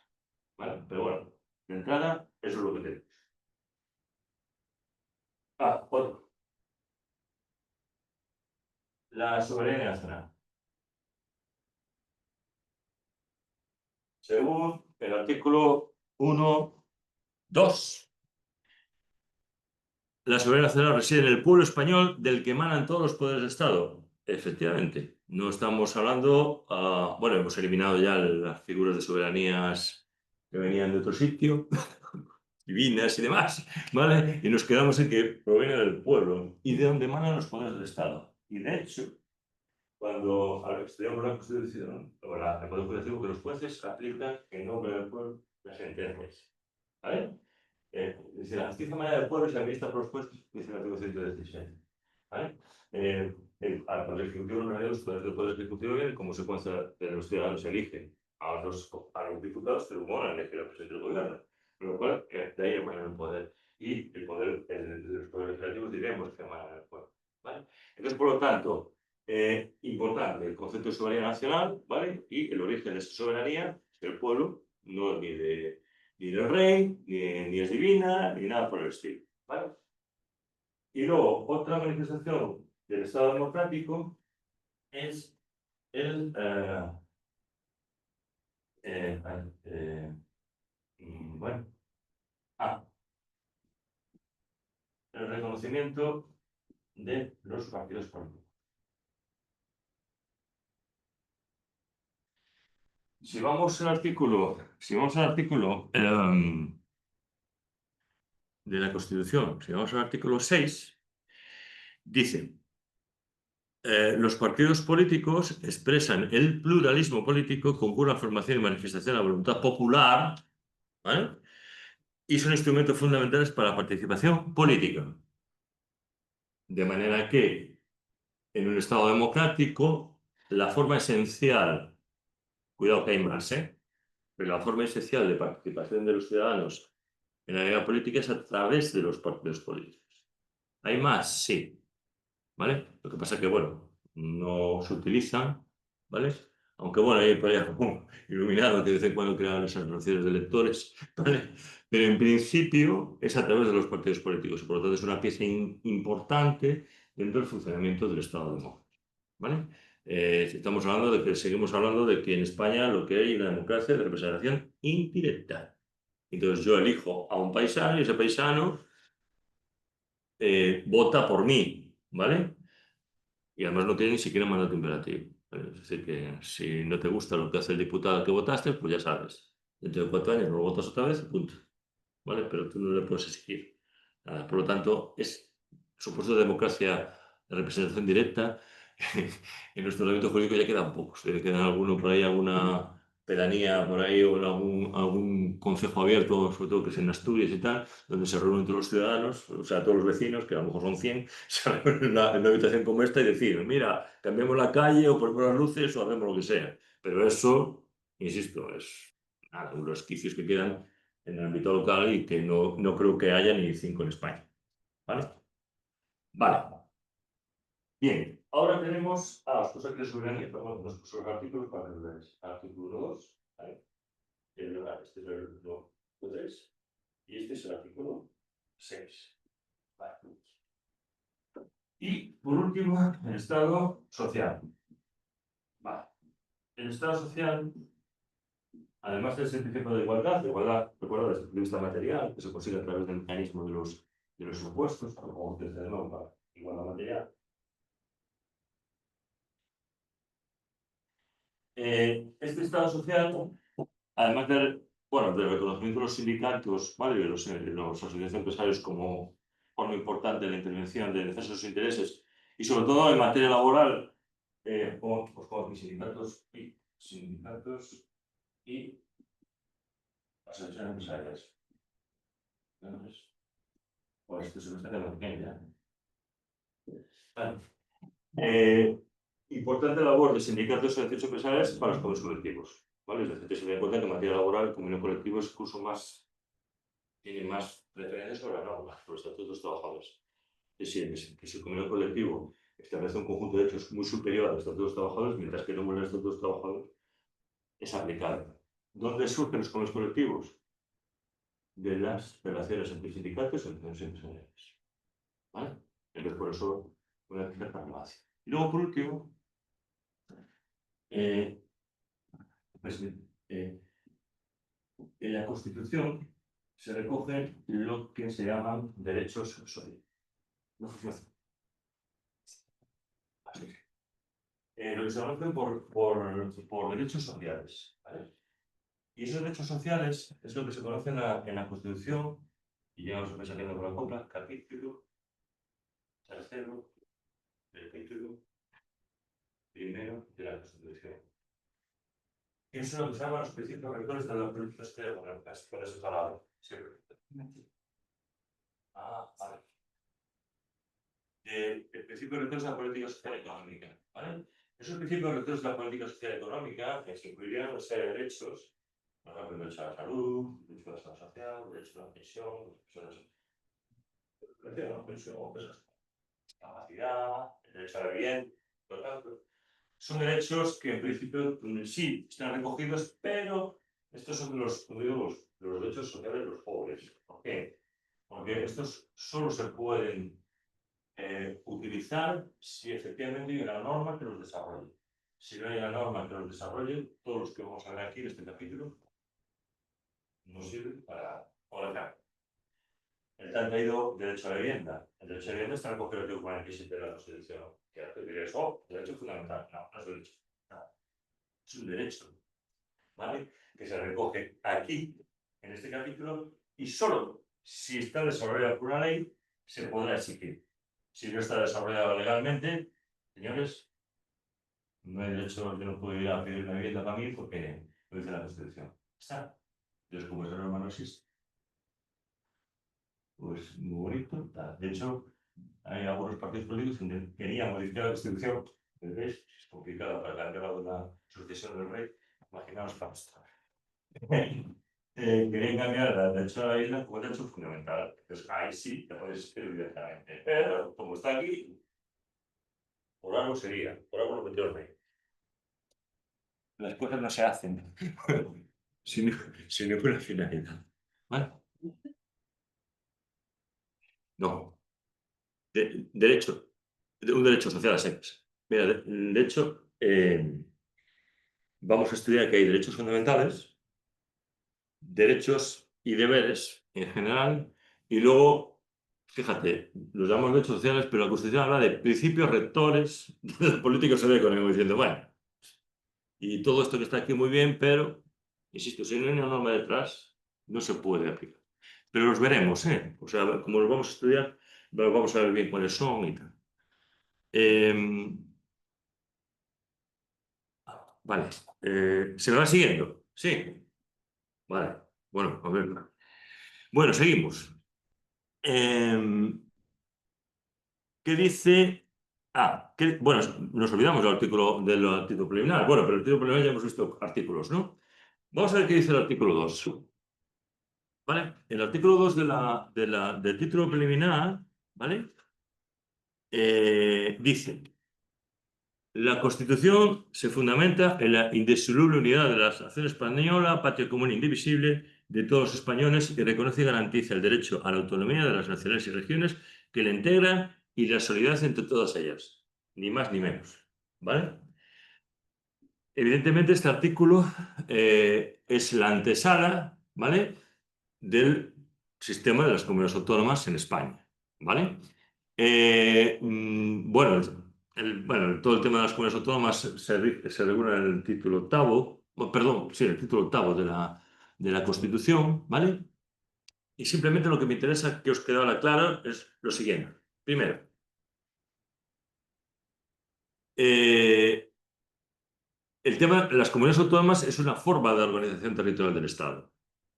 ¿Vale? Pero bueno, de entrada, eso es lo que tenemos. Otro. La soberanía nacional. Según el artículo 1.2, la soberanía nacional reside en el pueblo español del que emanan todos los poderes de Estado. Efectivamente, no estamos hablando, bueno, hemos eliminado ya las figuras de soberanías que venían de otro sitio, divinas y demás, ¿vale? Y nos quedamos en que proviene del pueblo y de donde emanan los poderes del Estado. Y de hecho, cuando estudiamos la Constitución, o el Poder Judicial, que los jueces aplican en nombre del pueblo las sentencias. ¿Vale? Dice, la justicia emanada del pueblo y se administra por los jueces, dice el artículo 116. ¿Vale? Al Poder Ejecutivo, en realidad, los poderes del Poder Ejecutivo vienen como consecuencia de los ciudadanos eligen a los diputados que luego van a elegir al presidente del gobierno. Con lo cual, de ahí emanan el poder. Y el poder, los poderes legislativos diremos que emanan del pueblo. ¿Vale? Entonces, por lo tanto, importante el concepto de soberanía nacional, ¿vale? Y el origen de esa soberanía es el pueblo, no ni del rey, ni es divina, ni nada por el estilo, ¿vale? Y luego, otra manifestación del Estado democrático es el, bueno, el reconocimiento de los partidos políticos. Si vamos al artículo de la Constitución, si vamos al artículo 6, dice, los partidos políticos expresan el pluralismo político con pura formación y manifestación de la voluntad popular, ¿vale? Y son instrumentos fundamentales para la participación política. De manera que en un Estado democrático, la forma esencial, cuidado que hay más, pero la forma esencial de participación de los ciudadanos en la vida política es a través de los partidos políticos. ¿Hay más? Sí. ¿Vale? Lo que pasa es que, bueno, no se utilizan, ¿vale? Aunque, bueno, hay por ahí algún iluminado que de vez en cuando crean esas relaciones de electores, ¿vale? Pero en principio es a través de los partidos políticos y por lo tanto es una pieza importante dentro del funcionamiento del Estado democrático, ¿vale? Estamos hablando de que seguimos hablando de que en España lo que hay es una democracia de representación indirecta. Entonces yo elijo a un paisano y ese paisano vota por mí, ¿vale? Y además no tiene ni siquiera mandato imperativo. Es decir, que si no te gusta lo que hace el diputado que votaste, pues ya sabes. Dentro de 4 años no lo votas otra vez y punto. ¿Vale? Pero tú no le puedes exigir nada. Por lo tanto, es supuesto democracia de representación directa. En nuestro ordenamiento jurídico ya quedan pocos. Quedan alguno por ahí, alguna pedanía por ahí o en algún concejo abierto, sobre todo que es en Asturias y tal, donde se reúnen todos los ciudadanos, o sea, todos los vecinos, que a lo mejor son 100, se reúnen en una habitación como esta y decir, mira, cambiamos la calle o ponemos las luces o hacemos lo que sea. Pero eso, insisto, es nada, unos resquicios que quedan en el ámbito local y que no creo que haya ni 5 en España. ¿Vale? Vale. Bien, ahora tenemos las cosas de soberanía. Vamos a los artículos para que lo veáis. Artículo 2, ¿vale? Este es el artículo 3 y este es el artículo 6. Vale. Y por último, el Estado social. Vale. El Estado social, además del principio de igualdad, recuerda desde el punto de vista material, que se consigue a través del mecanismo de los impuestos, como desde de nuevo para igualdad material. Este Estado social, además del reconocimiento de los sindicatos, ¿vale? De los asociaciones de empresarios como forma importante de la intervención de defensa de sus intereses, y sobre todo en materia laboral, como sindicatos y asociaciones empresariales. Entonces, pues esto se me está quedando pequeña. Vale. Importante labor de sindicatos y asociaciones empresariales para los convenios colectivos. ¿Vale? Es decir, se me da cuenta que en materia laboral el convenio colectivo es incluso tiene más referencias sobre la norma, sobre los estatutos de los trabajadores. Es decir, que si el convenio colectivo establece un conjunto de hechos muy superior al estatuto de los trabajadores, mientras que no el estatuto de los trabajadores es aplicable. ¿Dónde surgen los convenios colectivos? De las relaciones entre sindicatos y asociaciones empresariales. ¿Vale? Entonces, por eso, una cierta relevancia. Y luego, por último, pues, en la Constitución se recogen lo que se llaman derechos sociales. Lo que se conocen por derechos sociales. ¿Vale? Y esos derechos sociales es lo que se conoce en la Constitución, y ya os vais saliendo por la compra, capítulo tercero del título primero de la Constitución. Eso es lo que se llama los principios rectores de la política económica. Por eso palabra. Vale. El principio rector de la política social económica. ¿Vale? Esos principios rectores de la política social económica que se incluirían una serie de derechos, por ejemplo, el derecho a la salud, el derecho a la seguridad social, el derecho a la pensión, capacidad, el derecho a la vivienda, por lo tanto, son derechos que en principio sí están recogidos, pero estos son los derechos sociales de los pobres. ¿Por qué? Porque estos solo se pueden utilizar si efectivamente hay una norma que los desarrolle. Si no hay una norma que los desarrolle, todos los que vamos a ver aquí en este capítulo no sirven para, por ejemplo, el tan traído derecho a la vivienda. El derecho a la vivienda está recogido en el artículo 47 de la Constitución. Que diréis, derecho fundamental. No, no es un derecho. No, es un derecho, ¿vale? Que se recoge aquí, en este capítulo, y solo si está desarrollado por una ley, se podrá exigir. Si no está desarrollado legalmente, señores, no hay derecho, yo no puedo ir a pedir una vivienda para mí porque lo dice la Constitución. Está. Entonces, como esa norma no existe, pues muy bonito. De hecho, hay algunos partidos políticos que querían modificar la Constitución. ¿Veis? Es complicado para cambiar una sucesión del rey. Imaginaos para esto. Querían cambiar el derecho a la isla como derecho fundamental. Entonces, ahí sí te puedes escribir directamente. Pero, como está aquí, por algo sería, por algo lo metió el rey. Las cosas no se hacen sin ninguna finalidad. ¿Vale? No. Derecho. Un derecho social a secas. Mira, de hecho, vamos a estudiar que hay derechos fundamentales, derechos y deberes en general, y luego, fíjate, los llamamos derechos sociales, pero la Constitución habla de principios rectores de la política social y económica, diciendo, bueno, Y todo esto que está aquí muy bien, pero, insisto, si no hay una norma detrás, no se puede aplicar. Pero los veremos, ¿eh? O sea, como los vamos a estudiar, vamos a ver bien cuáles son y tal. Vale. ¿Se me va siguiendo? Sí. Vale. Bueno, a ver. Bueno, seguimos. ¿Qué dice? Bueno, nos olvidamos del artículo preliminar. Bueno, pero el título preliminar ya hemos visto artículos, ¿no? Vamos a ver qué dice el artículo 2. ¿Vale? El artículo 2 del título preliminar, ¿vale? Dice, la Constitución se fundamenta en la indisoluble unidad de la nación española, patria común e indivisible de todos los españoles, y reconoce y garantiza el derecho a la autonomía de las naciones y regiones que la integran y la solidaridad entre todas ellas. Ni más ni menos. ¿Vale? Evidentemente, este artículo es la antesala, ¿vale?, del sistema de las comunidades autónomas en España. ¿Vale? Bueno, todo el tema de las comunidades autónomas se regula en el título octavo, perdón, sí, el título octavo de la Constitución, ¿vale? Y simplemente lo que me interesa que os quede ahora claro es lo siguiente. Primero, el tema de las comunidades autónomas es una forma de organización territorial del Estado.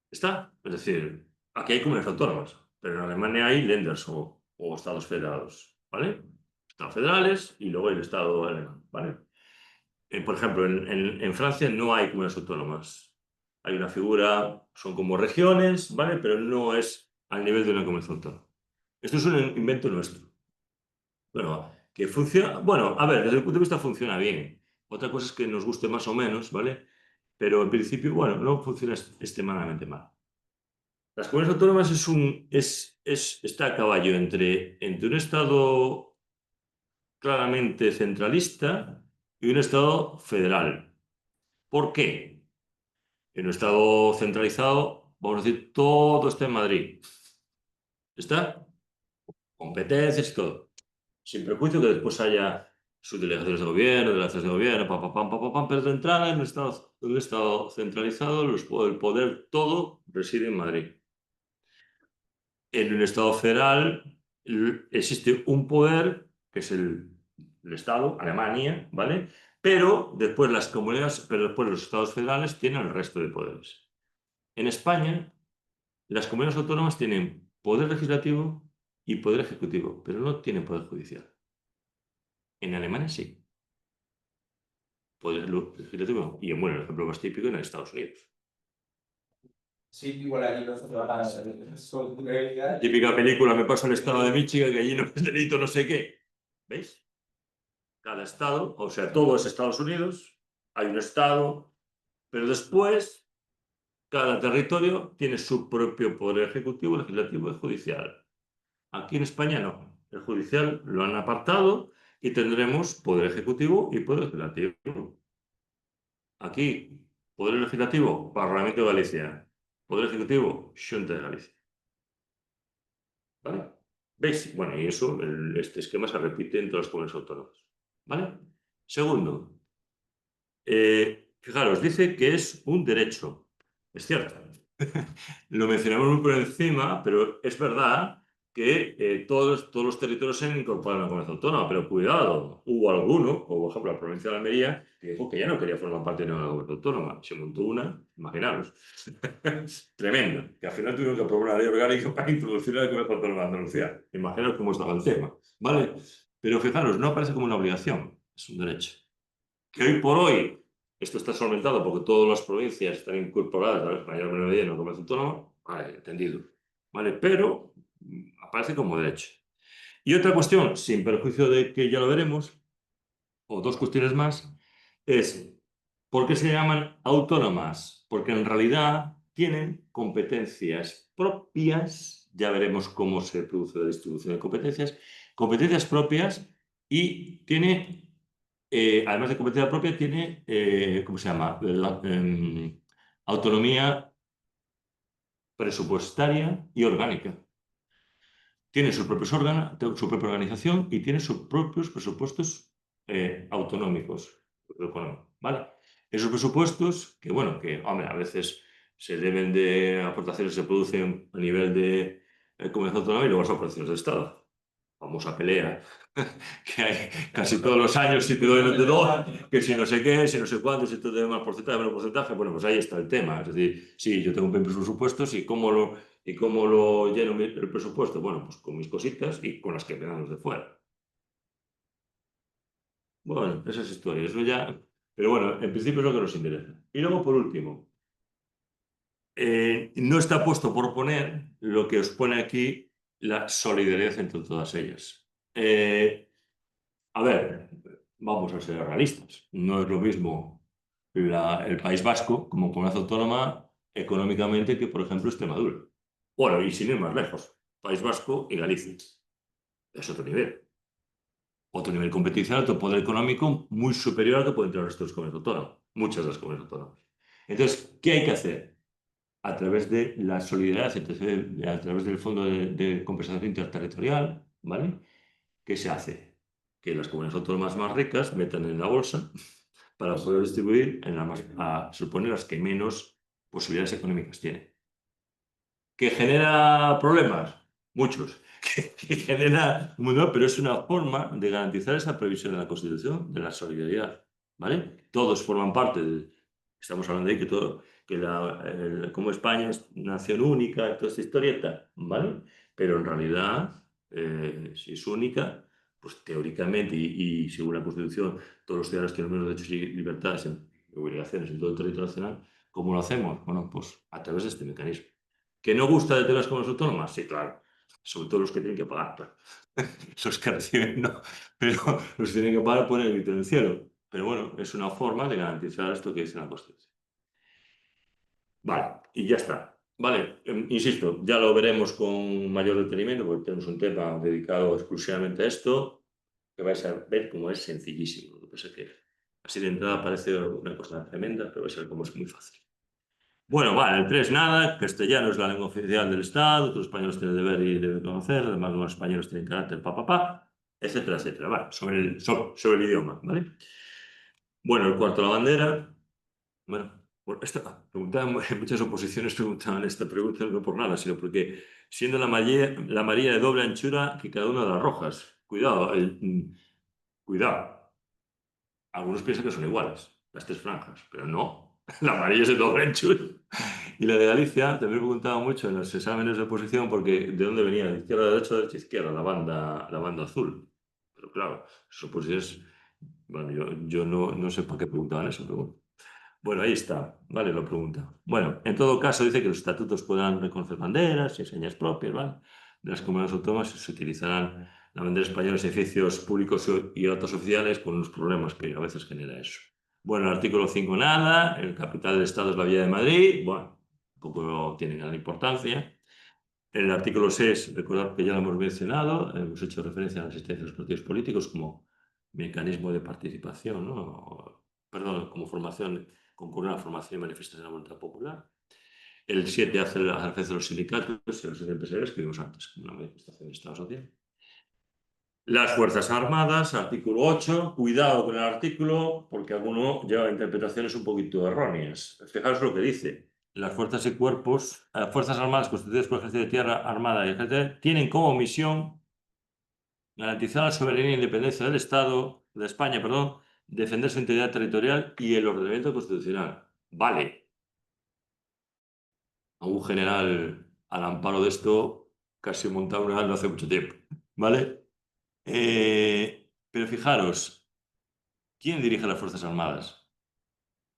¿Está? Es decir, aquí hay comunidades autónomas, pero en Alemania hay Länders o estados federados, ¿vale? Estados federales y luego el Estado alemán, ¿vale? Por ejemplo, en Francia no hay comunidades autónomas. Hay una figura, son como regiones, ¿vale? Pero no es al nivel de una comunidad autónoma. Esto es un invento nuestro. Bueno, que funciona, bueno, a ver, desde el punto de vista funciona bien. Otra cosa es que nos guste más o menos, ¿vale? Pero en principio, bueno, no funciona extremadamente mal. Las comunidades autónomas está a caballo entre un Estado claramente centralista y un Estado federal. ¿Por qué? En un Estado centralizado, vamos a decir, todo está en Madrid. ¿Está? Competencias y todo. Sin prejuicio que después haya subdelegaciones de gobierno, delegaciones de gobierno, pero de entrada en un Estado centralizado, el poder todo reside en Madrid. En un Estado federal existe un poder, que es el Estado, Alemania, ¿vale? Pero después los Estados federales tienen el resto de poderes. En España, las comunidades autónomas tienen poder legislativo y poder ejecutivo, pero no tienen poder judicial. En Alemania sí. Poder legislativo. Y bueno, el ejemplo más típico en Estados Unidos. Sí, igual allí no se trabaja con realidad. Típica película, me pasa en el estado de Michigan, que allí no es delito no sé qué. ¿Veis? Cada estado, o sea, todo es Estados Unidos, hay un estado, pero después cada territorio tiene su propio poder ejecutivo, legislativo y judicial. Aquí en España no. El judicial lo han apartado y tendremos poder ejecutivo y poder legislativo. Aquí, poder legislativo, Parlamento de Galicia. Poder ejecutivo, Xunta de Galicia. ¿Vale? ¿Veis? Bueno, y eso, este esquema se repite en todas las comunidades autónomas. ¿Vale? Segundo, fijaros, dice que es un derecho. Es cierto. Lo mencionamos muy por encima, pero es verdad que todos los territorios se han incorporado a la comunidad autónoma, pero cuidado, hubo alguno, como por ejemplo la provincia de Almería, que dijo que ya no quería formar parte de una comunidad autónoma. Se montó una, imaginaros, tremendo, que al final tuvieron que aprobar una ley orgánica para introducir la comunidad autónoma de Andalucía. Imaginaos cómo estaba el tema, ¿vale? Pero fijaros, no aparece como una obligación, es un derecho. Que hoy por hoy esto está solventado porque todas las provincias están incorporadas a la mayor medida en la comunidad autónoma, vale, entendido. ¿Vale? Pero aparece como derecho. Y otra cuestión, sin perjuicio de que ya lo veremos, o dos cuestiones más, es ¿por qué se llaman autónomas? Porque en realidad tienen competencias propias, ya veremos cómo se produce la distribución de competencias propias y tiene además de competencia propia, tiene, ¿cómo se llama? Autonomía presupuestaria y orgánica. Tiene sus propios órganos, su propia organización y tiene sus propios presupuestos autonómicos. ¿Vale? Esos presupuestos, que bueno, que hombre, a veces se deben de aportaciones que se producen a nivel de comunidad autónoma y luego las aportaciones del Estado. Famosa pelea que hay casi todos los años, si te doy, no te doy, que si no sé qué, si no sé cuánto, si te doy más porcentaje, menos porcentaje, bueno, pues ahí está el tema. Es decir, sí, yo tengo mis presupuestos y cómo lo lleno el presupuesto, bueno, pues con mis cositas y con las que me dan los de fuera. Bueno, esa es historia, eso ya... Pero bueno, en principio es lo que nos interesa. Y luego, por último, no está puesto por poner lo que os pone aquí la solidaridad entre todas ellas. A ver, vamos a ser realistas. No es lo mismo el País Vasco como comunidad autónoma económicamente que, por ejemplo, Extremadura. Bueno, y sin ir más lejos, País Vasco y Galicia. Es otro nivel. Otro nivel competición, otro poder económico muy superior al que pueden tener los resto de las comunidades autónomas. Muchas de las comunidades autónomas. Entonces, ¿qué hay que hacer? A través de la solidaridad, a través del Fondo de Compensación Interterritorial, ¿vale? ¿Qué se hace? Que las comunidades autónomas más ricas metan en la bolsa para poder distribuir en las a suponer las que menos posibilidades económicas tienen. ¿Que genera problemas? Muchos. Que genera, bueno, pero es una forma de garantizar esa previsión de la Constitución, de la solidaridad, ¿vale? Todos forman parte estamos hablando de ahí que todo, como España es nación única, toda esta historieta, ¿vale? Pero en realidad, si es única, pues teóricamente y según la Constitución, todos los ciudadanos tienen los mismos derechos y libertades y obligaciones en todo el territorio nacional. ¿Cómo lo hacemos? Bueno, pues a través de este mecanismo. ¿Que no gusta de tener las comunidades autónomas? Sí, claro. Sobre todo los que tienen que pagar, claro. Los que reciben no, pero los que tienen que pagar ponen el grito en el cielo. Pero bueno, es una forma de garantizar esto que dice la Constitución. Vale, y ya está. Vale, insisto, ya lo veremos con mayor detenimiento porque tenemos un tema dedicado exclusivamente a esto, que vais a ver cómo es sencillísimo. Lo que pasa es que así de entrada parece una cosa tremenda, pero vais a ver cómo es muy fácil. Bueno, vale, el 3 nada, castellano es la lengua oficial del Estado, todos los españoles tienen deber y deben conocer, además los españoles tienen carácter etcétera, etcétera. Vale, sobre el idioma, ¿vale? Bueno, el cuarto, la bandera. Bueno, en muchas oposiciones preguntaban esta pregunta no por nada, sino porque siendo la María de doble anchura que cada una de las rojas. Cuidado, cuidado. Algunos piensan que son iguales, las tres franjas, pero no. La amarilla es de doble anchura. Y la de Galicia también preguntaba mucho en los exámenes de oposición porque de dónde venía, de izquierda a derecha, derecha a izquierda, la banda azul. Pero claro, sus oposiciones, bueno, yo no sé por qué preguntaban eso, pero bueno. Bueno, ahí está, vale, lo pregunta. Bueno, en todo caso dice que los estatutos podrán reconocer banderas y señas propias, ¿vale? De las comunidades autónomas se utilizarán la bandera española en edificios públicos y actos oficiales con los problemas que a veces genera eso. Bueno, el artículo 5 nada, el capital del Estado es la Villa de Madrid, bueno, tampoco tiene gran importancia. El artículo 6, recordad que ya lo hemos mencionado, hemos hecho referencia a la existencia de los partidos políticos como mecanismo de participación, ¿no? Perdón, como formación, concurrir a la formación y manifestación de la voluntad popular. El 7 hace la referencia a los sindicatos y a los empresarios que vimos antes, como una manifestación de Estado social. Las Fuerzas Armadas, artículo 8. Cuidado con el artículo, porque alguno lleva interpretaciones un poquito erróneas. Fijaros lo que dice. Las fuerzas y cuerpos, Fuerzas Armadas constituidas por Ejército de Tierra, Armada y Ejército, tienen como misión garantizar la soberanía e independencia del Estado, de España, perdón, defender su integridad territorial y el ordenamiento constitucional. Vale. A un general al amparo de esto casi montado una no hace mucho tiempo. ¿Vale? Pero fijaros, ¿quién dirige las Fuerzas Armadas?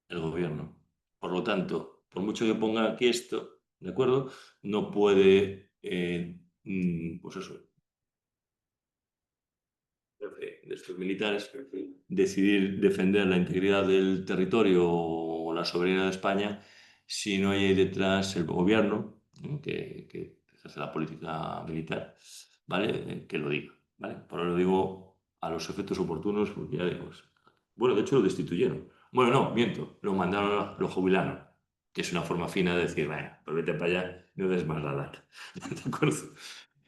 El gobierno. Por lo tanto, por mucho que ponga aquí esto, ¿de acuerdo? No puede, pues eso, de estos militares, decidir defender la integridad del territorio o la soberanía de España si no hay detrás el gobierno, ¿no? que hace la política militar, ¿vale? Que lo diga, ¿vale? Por ahora lo digo a los efectos oportunos, porque ya digo, bueno, de hecho lo destituyeron. Bueno, no, miento, lo mandaron, lo jubilaron, que es una forma fina de decir, vaya, pues vete para allá, no des más la lata. ¿De acuerdo?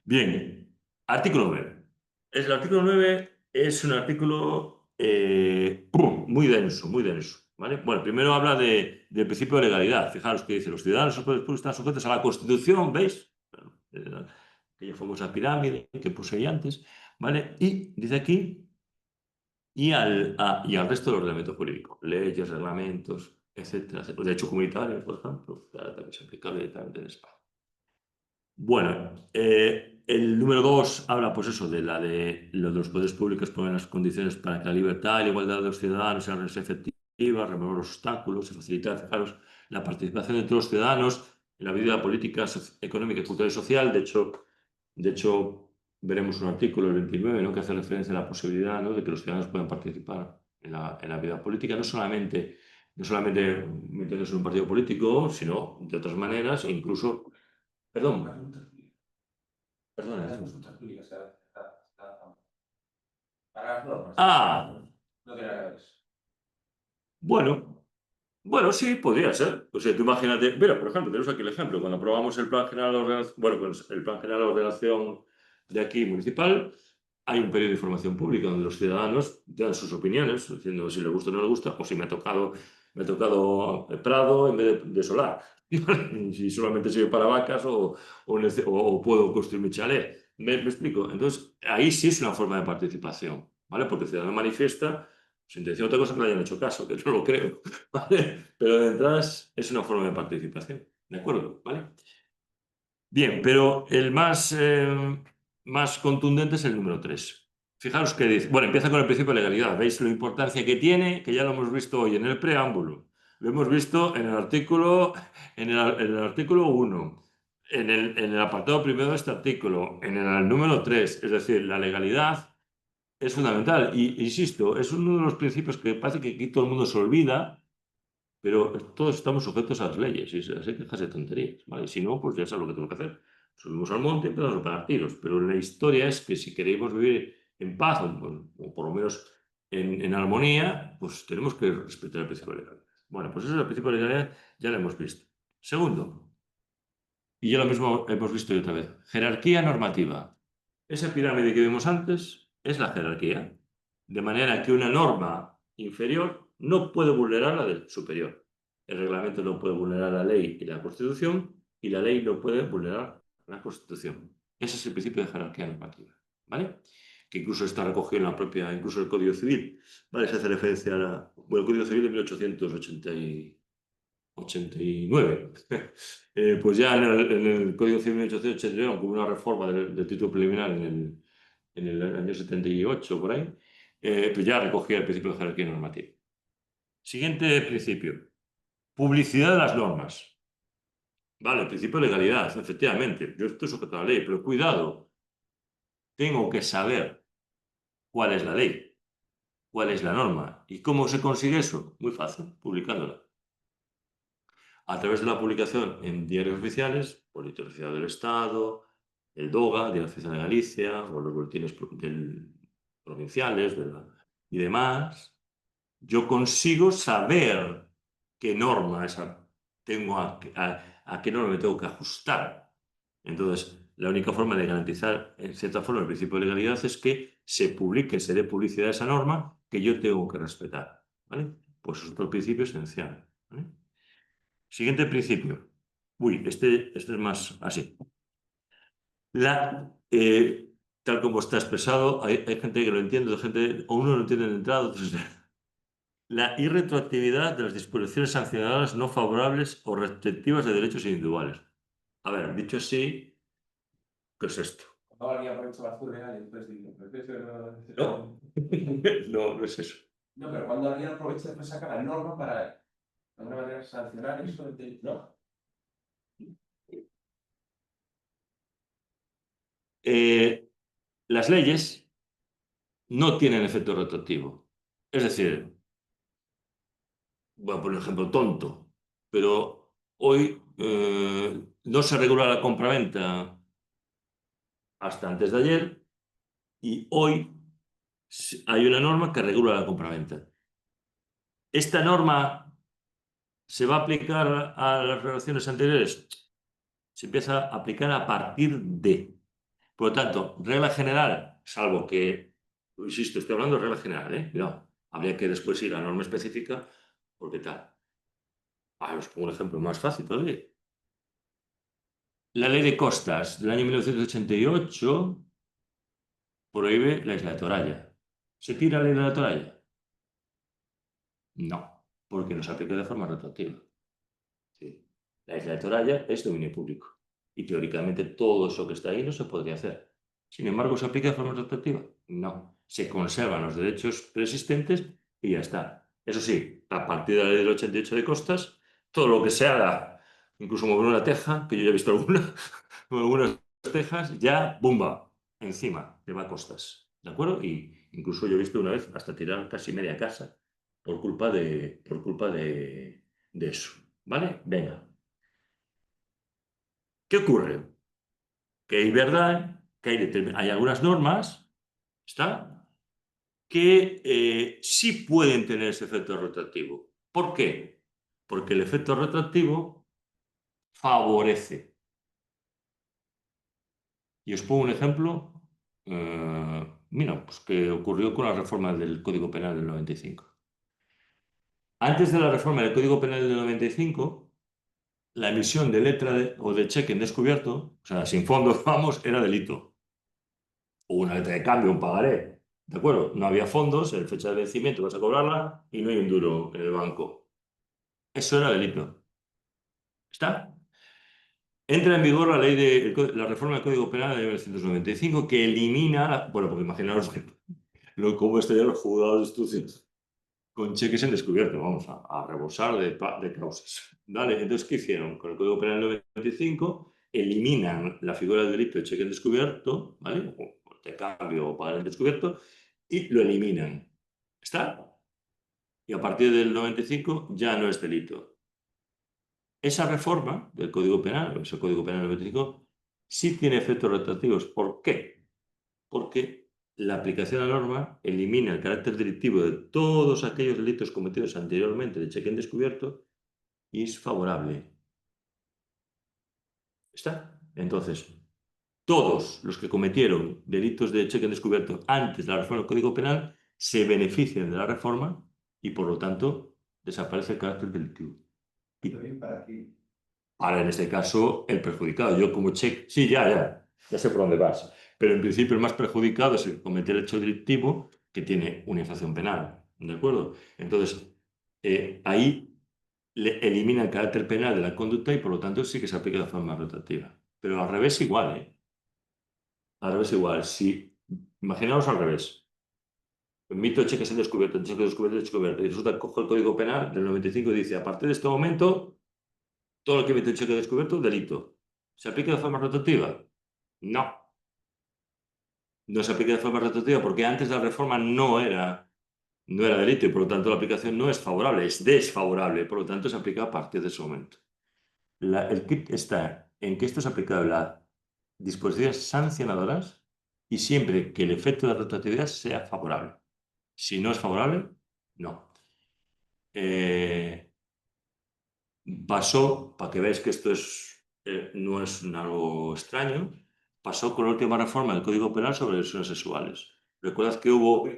Bien, artículo 9. El artículo 9 es un artículo muy denso, muy denso. ¿vale? Bueno, primero habla del principio de legalidad. Fijaros que dice, los ciudadanos y los poderes públicos están sujetos a la Constitución, ¿veis? Bueno, aquella famosa pirámide que puse ahí antes, ¿vale? Y dice aquí, y al resto del ordenamiento jurídico, leyes, reglamentos, etcétera, etcétera. Derecho comunitario, por ejemplo, que ahora también es aplicable directamente en España. Bueno, el número 2 habla, pues eso, de lo de los poderes públicos ponen las condiciones para que la libertad y la igualdad de los ciudadanos sean efectivas, remover los obstáculos y facilitar, fijaros, la participación de todos los ciudadanos en la vida política, económica, cultural y social. De hecho, veremos un artículo, el 29, ¿no?, que hace referencia a la posibilidad, ¿no?, de que los ciudadanos puedan participar en la vida política, no solamente metiéndose en un partido político, sino de otras maneras, e incluso... Perdón, perdona. Las consultas públicas para las normas. Ah, No tiene nada que ver eso. bueno, sí, podría ser. O sea, tú imagínate, mira, por ejemplo, tenemos aquí el ejemplo, cuando aprobamos el Plan General de Ordenación, bueno, pues el Plan General de Ordenación de aquí municipal, hay un periodo de información pública donde los ciudadanos dan sus opiniones, diciendo si les gusta o no les gusta, o si me ha tocado Prado en vez de solar. Si solamente sirve para vacas o puedo construir mi chalet. ¿Me explico? Entonces, ahí sí es una forma de participación, ¿vale? Porque el ciudadano manifiesta su intención, otra cosa que le hayan hecho caso, que no lo creo, ¿vale? Pero de entrada es una forma de participación, ¿de acuerdo? ¿Vale? Bien, pero el más contundente es el número 3. Fijaros que dice, bueno, empieza con el principio de legalidad. ¿Veis la importancia que tiene? Que ya lo hemos visto hoy en el preámbulo. Lo hemos visto en el artículo 1, en el apartado primero de este artículo, en el número 3. Es decir, la legalidad es fundamental. Y insisto, es uno de los principios que parece que aquí todo el mundo se olvida, pero todos estamos sujetos a las leyes y se quejas de tonterías, ¿vale? Si no, pues ya sabes lo que tengo que hacer. Subimos al monte y empezamos a pegar tiros. Pero la historia es que si queremos vivir en paz o por lo menos en armonía, pues tenemos que respetar el principio de legalidad. Bueno, pues eso es el principio de legalidad, ya lo hemos visto. Segundo, y ya lo mismo hemos visto otra vez, jerarquía normativa. Esa pirámide que vimos antes es la jerarquía, de manera que una norma inferior no puede vulnerar la del superior. El reglamento no puede vulnerar la ley y la Constitución, y la ley no puede vulnerar la Constitución. Ese es el principio de jerarquía normativa, ¿vale? Que incluso está recogido en la propia, incluso el Código Civil, ¿vale? Se hace referencia el Código Civil de 1889. Pues ya en el Código Civil de 1889, aunque hubo una reforma del título preliminar en el año 78, por ahí, pues ya recogía el principio de jerarquía normativa. Siguiente principio. Publicidad de las normas. Vale, el principio de legalidad, efectivamente. Yo estoy sujeto a la ley, pero cuidado. Tengo que saber cuál es la ley, cuál es la norma. ¿Y cómo se consigue eso? Muy fácil, publicándola. A través de la publicación en diarios oficiales, Boletín Oficial del Estado, el DOGA, Diario Oficial de Galicia, o los boletines provinciales y demás, yo consigo saber qué norma tengo, a qué norma me tengo que ajustar. Entonces, la única forma de garantizar, en cierta forma, el principio de legalidad es que se publique, se dé publicidad a esa norma que yo tengo que respetar, ¿vale? Pues es otro principio esencial, ¿vale? Siguiente principio. Uy, este es más así. Tal como está expresado, hay gente que lo entiende, o uno lo entiende de entrada, otros la irretroactividad de las disposiciones sancionadoras no favorables o restrictivas de derechos individuales. A ver, dicho así, ¿qué es esto? Cuando alguien aprovecha la azul legal y después dice, No, no es eso. No, pero cuando alguien aprovecha después saca la norma para, de alguna manera, sancionar eso, ¿no? Las leyes no tienen efecto retroactivo. Es decir, voy a poner un ejemplo tonto, pero hoy no se regula la compraventa hasta antes de ayer y hoy hay una norma que regula la compraventa. ¿Esta norma se va a aplicar a las relaciones anteriores? Se empieza a aplicar a partir de. Por lo tanto, regla general, salvo que, insisto, estoy hablando de regla general, ¿eh? Cuidado. Habría que después ir a la norma específica ¿Por qué tal? Os pongo un ejemplo más fácil todavía. La ley de costas del año 1988 prohíbe la isla de Toralla. ¿Se tira la isla de Toralla? No, porque no se aplica de forma retroactiva. Sí. La isla de Toralla es dominio público y teóricamente todo eso que está ahí no se podría hacer. Sin embargo, ¿se aplica de forma retroactiva? No. Se conservan los derechos preexistentes y ya está. Eso sí, a partir de la ley del 88 de costas, todo lo que se haga, incluso mover una teja, que yo ya he visto algunas tejas, ya, ¡bumba!, encima, te va a costas. ¿De acuerdo? Y incluso yo he visto una vez hasta tirar casi media casa por culpa de eso. ¿Vale? Venga. ¿Qué ocurre? Que es verdad que hay algunas normas, ¿está?, que sí pueden tener ese efecto retroactivo. ¿Por qué? Porque el efecto retroactivo favorece. Y os pongo un ejemplo, mira, pues que ocurrió con la reforma del Código Penal del 95. Antes de la reforma del Código Penal del 95, la emisión de letra o de cheque en descubierto, o sea, sin fondos, vamos, era delito. O una letra de cambio, un pagaré. ¿De acuerdo? No había fondos, en fecha de vencimiento vas a cobrarla y no hay un duro en el banco. Eso era delito. ¿Está? Entra en vigor la ley la reforma del Código Penal de 1995 que elimina, bueno, porque imaginaros cómo estarían los juzgados de instrucción con cheques en descubierto, vamos a rebosar de causas. ¿Vale? Entonces, ¿qué hicieron? Con el Código Penal del 95 eliminan la figura del delito de cheque en descubierto, ¿vale?, o de cambio o pagar en descubierto, y lo eliminan. ¿Está? Y a partir del 95 ya no es delito. Esa reforma del Código Penal, ese Código Penal del 95, sí tiene efectos retroactivos. ¿Por qué? Porque la aplicación de la norma elimina el carácter delictivo de todos aquellos delitos cometidos anteriormente de cheque en descubierto y es favorable. ¿Está? Entonces, todos los que cometieron delitos de cheque en descubierto antes de la reforma del Código Penal se benefician de la reforma y, por lo tanto, desaparece el carácter delictivo. ¿Y también para qué? Ahora, en este caso, el perjudicado. Yo como cheque... Sí, ya sé por dónde vas. Pero en principio el más perjudicado es el que comete el hecho delictivo que tiene una infracción penal. ¿De acuerdo? Entonces, ahí le elimina el carácter penal de la conducta y por lo tanto sí que se aplica de forma retroactiva. Pero al revés igual, ¿eh? Al revés igual. Si, imaginaos al revés. Emito cheques en descubierto, cheque descubierto, descubierto. Y resulta que cojo el Código Penal del 95 y dice, a partir de este momento, todo lo que emite un cheque descubierto, delito. ¿Se aplica de forma retroactiva? No. No se aplica de forma retroactiva porque antes de la reforma no era delito y por lo tanto la aplicación no es favorable, es desfavorable. Por lo tanto se aplica a partir de ese momento. El kit está en que esto es aplicable a disposiciones sancionadoras y siempre que el efecto de la retroactividad sea favorable. Si no es favorable, no. Pasó, para que veáis que esto no es algo extraño, pasó con la última reforma del Código Penal sobre lesiones sexuales. Recuerdas que hubo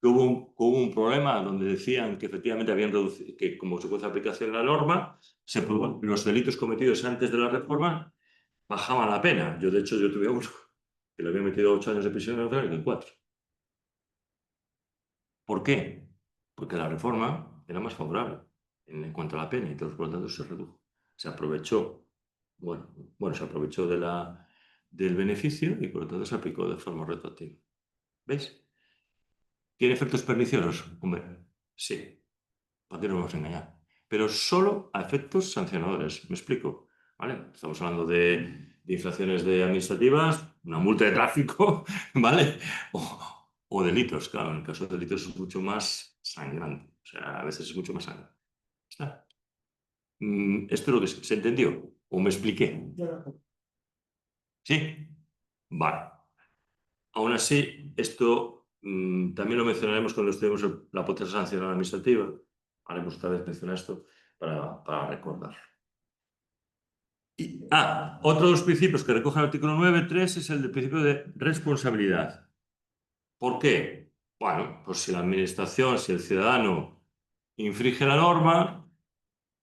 un problema donde decían que efectivamente habían reducido, que como consecuencia de aplicación de la norma, los delitos cometidos antes de la reforma bajaban la pena. Yo, de hecho, tuve uno que le había metido 8 años de prisión en el que 4. ¿Por qué? Porque la reforma era más favorable en cuanto a la pena y entonces, por lo tanto, se redujo. Se aprovechó, se aprovechó del beneficio y por lo tanto se aplicó de forma retroactiva. ¿Veis? ¿Tiene efectos perniciosos? Hombre, sí. ¿Para qué nos vamos a engañar? Pero solo a efectos sancionadores. ¿Me explico? ¿Vale? Estamos hablando de infracciones administrativas, una multa de tráfico, ¿vale? O delitos, claro. En el caso de delitos es mucho más sangrante. O sea, a veces es mucho más sangrante. ¿Está? ¿Esto es lo que se entendió? ¿O me expliqué? ¿Sí? Vale. Aún así, esto también lo mencionaremos cuando estudiemos la potencia sancional administrativa. Haremos otra vez mencionar esto para recordar. Otro de los principios que recoge el artículo 9.3 es el del principio de responsabilidad. ¿Por qué? Bueno, pues si la administración, si el ciudadano infringe la norma,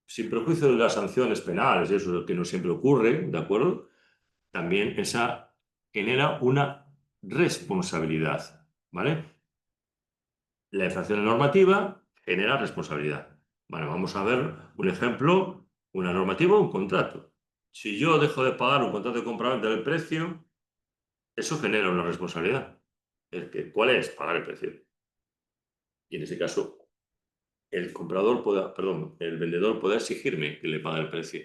sin perjuicio de las sanciones penales, eso es lo que no siempre ocurre, ¿de acuerdo? También esa genera una responsabilidad, ¿vale? La infracción normativa genera responsabilidad. Bueno, vamos a ver un ejemplo, una normativa o un contrato. Si yo dejo de pagar un contrato de compraventa del precio, eso genera una responsabilidad. ¿Cuál es? Pagar el precio. Y en ese caso, el vendedor puede exigirme que le pague el precio.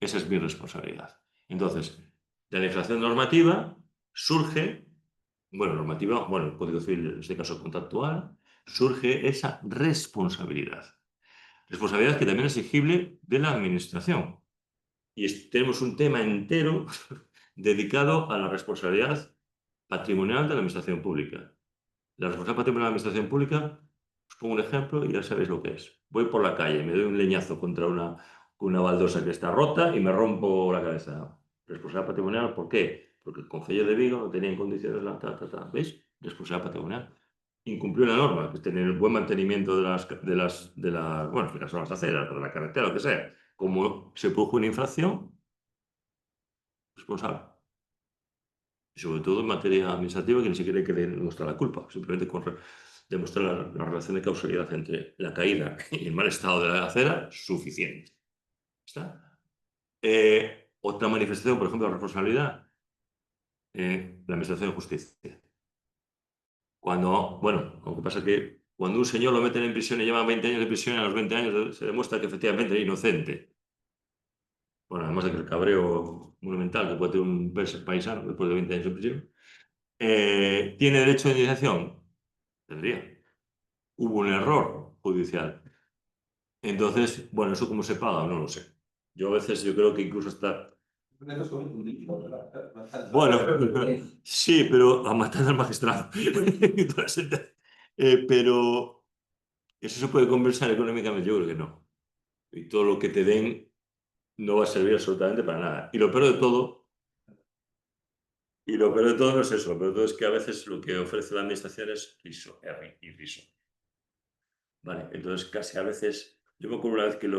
Esa es mi responsabilidad. Entonces, de la infracción normativa surge, el Código Civil, en este caso contractual, surge esa responsabilidad. Responsabilidad que también es exigible de la administración. Y tenemos un tema entero dedicado a la responsabilidad patrimonial de la administración pública. La responsabilidad patrimonial de la administración pública, os pongo un ejemplo y ya sabéis lo que es. Voy por la calle, me doy un leñazo contra una baldosa que está rota y me rompo la cabeza. Responsabilidad patrimonial, ¿por qué? Porque el Concello de Vigo no tenía en condiciones la ¿Veis? Responsabilidad patrimonial. Incumplió la norma, que es tener el buen mantenimiento de las bueno, en este caso las aceras, de la carretera, lo que sea. Como se produjo una infracción, responsable. Y sobre todo en materia administrativa, que ni siquiera hay que demostrar la culpa, simplemente demostrar la relación de causalidad entre la caída y el mal estado de la acera, suficiente. ¿Está? Otra manifestación, por ejemplo, de responsabilidad, la administración de justicia. Lo que pasa es que cuando un señor lo meten en prisión y lleva 20 años de prisión, a los 20 años se demuestra que efectivamente es inocente. Bueno, además de que el cabreo monumental que puede tener un paisano después de 20 años de prisión, ¿tiene derecho de indemnización? Tendría. Hubo un error judicial. Entonces, bueno, ¿eso cómo se paga? No lo sé. Yo a veces creo que incluso está... Bueno, sí, pero a matar al magistrado. Pero eso se puede compensar económicamente, yo creo que no. Y todo lo que te den no va a servir absolutamente para nada. Y lo peor de todo no es eso, lo peor de todo es que a veces lo que ofrece la administración es irriso. Vale, entonces casi a veces, yo me acuerdo una vez que a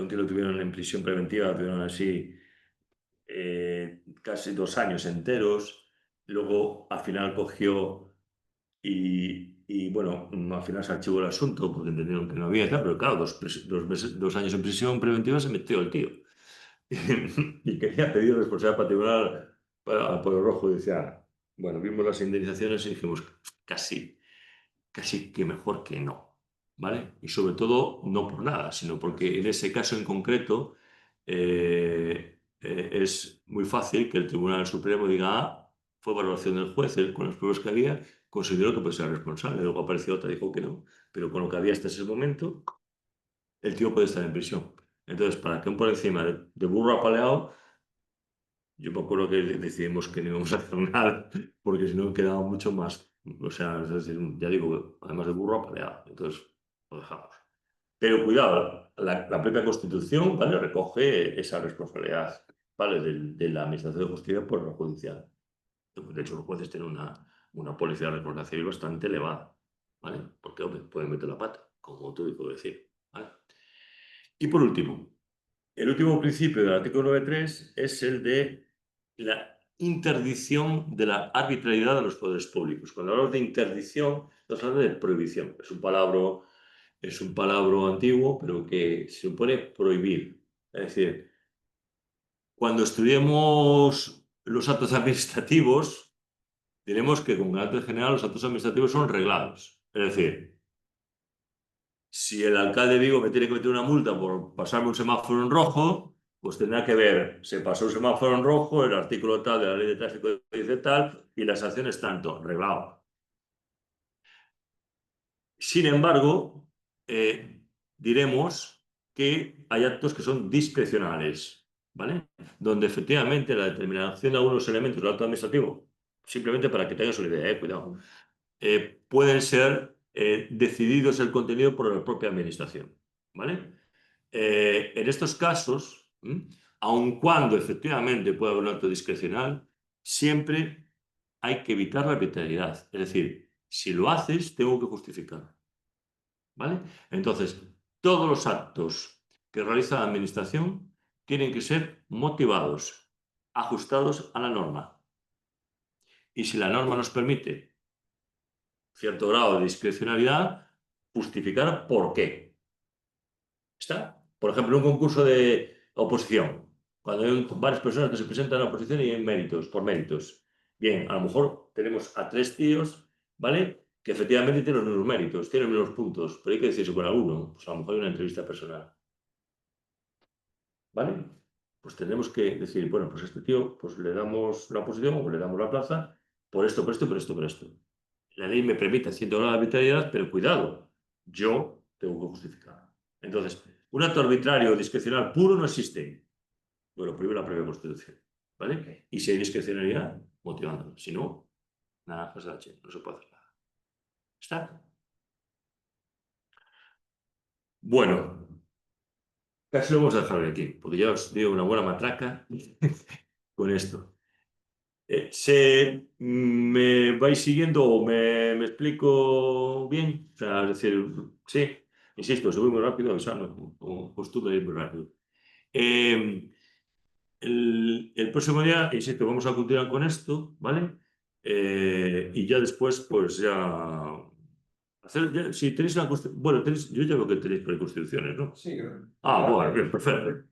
un tío lo tuvieron en prisión preventiva, lo tuvieron así casi 2 años enteros, luego al final cogió bueno, al final se archivó el asunto porque entendieron que no había tal, pero claro, 2 años en prisión preventiva se metió el tío. Y quería pedir responsabilidad patrimonial al Poder Rojo Judicial. Bueno, vimos las indemnizaciones y dijimos casi que mejor que no, ¿vale? Y sobre todo no por nada, sino porque en ese caso en concreto es muy fácil que el Tribunal Supremo diga, fue valoración del juez, él con las pruebas que había consideró que puede ser responsable, luego apareció otra y dijo que no, pero con lo que había hasta ese momento, el tío puede estar en prisión. Entonces, para que un por encima de burro apaleado, yo me acuerdo que decidimos que no íbamos a hacer nada, porque si no quedaba mucho más. O sea, es decir, ya digo, además de burro apaleado. Entonces, lo dejamos. Pero cuidado, la propia Constitución, ¿vale? Recoge esa responsabilidad, ¿vale? De la Administración de Justicia por lo judicial. De hecho, los jueces tienen una póliza de responsabilidad civil bastante elevada, ¿vale? Porque, hombre, pueden meter la pata, como tú dices decir, ¿vale? Y por último, el último principio del artículo 9.3 es el de la interdicción de la arbitrariedad de los poderes públicos. Cuando hablamos de interdicción, estamos hablando de prohibición. Es un palabra antiguo, pero que se supone prohibir. Es decir, cuando estudiemos los actos administrativos, diremos que con carácter general los actos administrativos son reglados. Es decir, si el alcalde de Vigo me tiene que meter una multa por pasarme un semáforo en rojo, pues tendrá que ver, se pasó un semáforo en rojo, el artículo tal de la ley de tráfico dice tal, y las sanciones tanto, reglado. Sin embargo, diremos que hay actos que son discrecionales, ¿vale? Donde efectivamente la determinación de algunos elementos del acto administrativo, simplemente para que tengas una idea, cuidado, pueden ser decididos el contenido por la propia administración, ¿vale? En estos casos, aun cuando efectivamente puede haber un acto discrecional, siempre hay que evitar la arbitrariedad. Es decir, si lo haces, tengo que justificar. ¿vale? Entonces, todos los actos que realiza la Administración tienen que ser motivados, ajustados a la norma. Y si la norma nos permite cierto grado de discrecionalidad, justificar por qué. ¿Está? Por ejemplo, un concurso de oposición, cuando hay varias personas que se presentan a la oposición y hay méritos, por méritos. Bien, a lo mejor tenemos a 3 tíos, ¿vale? Que efectivamente tienen los mismos méritos, tienen los mismos puntos, pero hay que decirse con alguno, pues a lo mejor hay una entrevista personal. ¿Vale? Pues tendremos que decir, bueno, pues a este tío pues le damos la oposición o le damos la plaza por esto, por esto, por esto, por esto. La ley me permite cierto grado de arbitrariedad, pero cuidado, yo tengo que justificar. Entonces, un acto arbitrario o discrecional puro no existe. Bueno, prohíbe la propia Constitución. ¿Vale? Y si hay discrecionalidad, motivándolo. Si no, nada, pasa no se puede hacer nada. ¿Está? Bueno, casi lo vamos a dejar aquí, porque ya os digo una buena matraca con esto. ¿Me vais siguiendo o me explico bien? O sea, es decir, sí, insisto, si voy muy rápido, avisadme, o costumbre ir muy rápido. El próximo día, insisto, vamos a continuar con esto, ¿vale? Y ya después, pues ya... si tenéis una constitución... Bueno, yo ya veo que tenéis preconstituciones, ¿no? Sí, creo. Ah, bueno, bien, perfecto.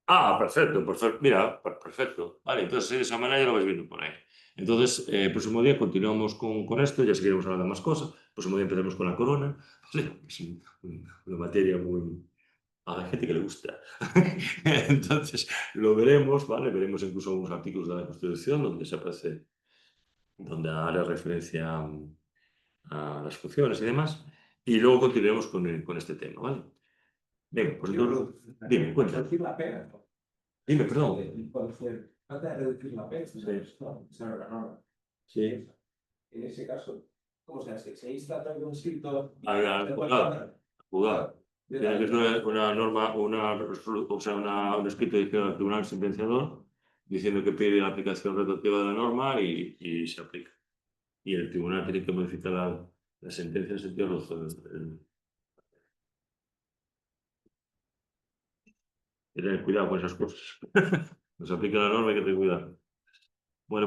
Ah, perfecto, perfecto. Mira, perfecto. Vale, entonces de esa manera ya lo vais viendo por ahí. Entonces, el próximo día continuamos con esto, ya seguiremos hablando de más cosas. El próximo día empezaremos con la corona. Es una materia muy... A la gente que le gusta. Entonces, lo veremos, ¿vale? Veremos incluso algunos artículos de la Constitución donde se aparece, donde hará referencia a las funciones y demás. Y luego continuaremos con este tema, ¿vale? Venga, pues entonces, dime, cuéntame. Reducir la pena, ¿no? Dime, perdón. Cuando fue, trata de reducir la pena, ¿sabes? No, esa no era la norma. Sí. En ese caso, ¿cómo se hace? Se insta a un escrito. Al juzgado. Tiene que ser una norma, o sea, un escrito dirigido al tribunal sentenciador diciendo que pide la aplicación retroactiva de la norma y se aplica. Y el tribunal tiene que modificar la sentencia en el sentido hay que tener cuidado con esas cosas. Nos aplica la norma, hay que tener cuidado.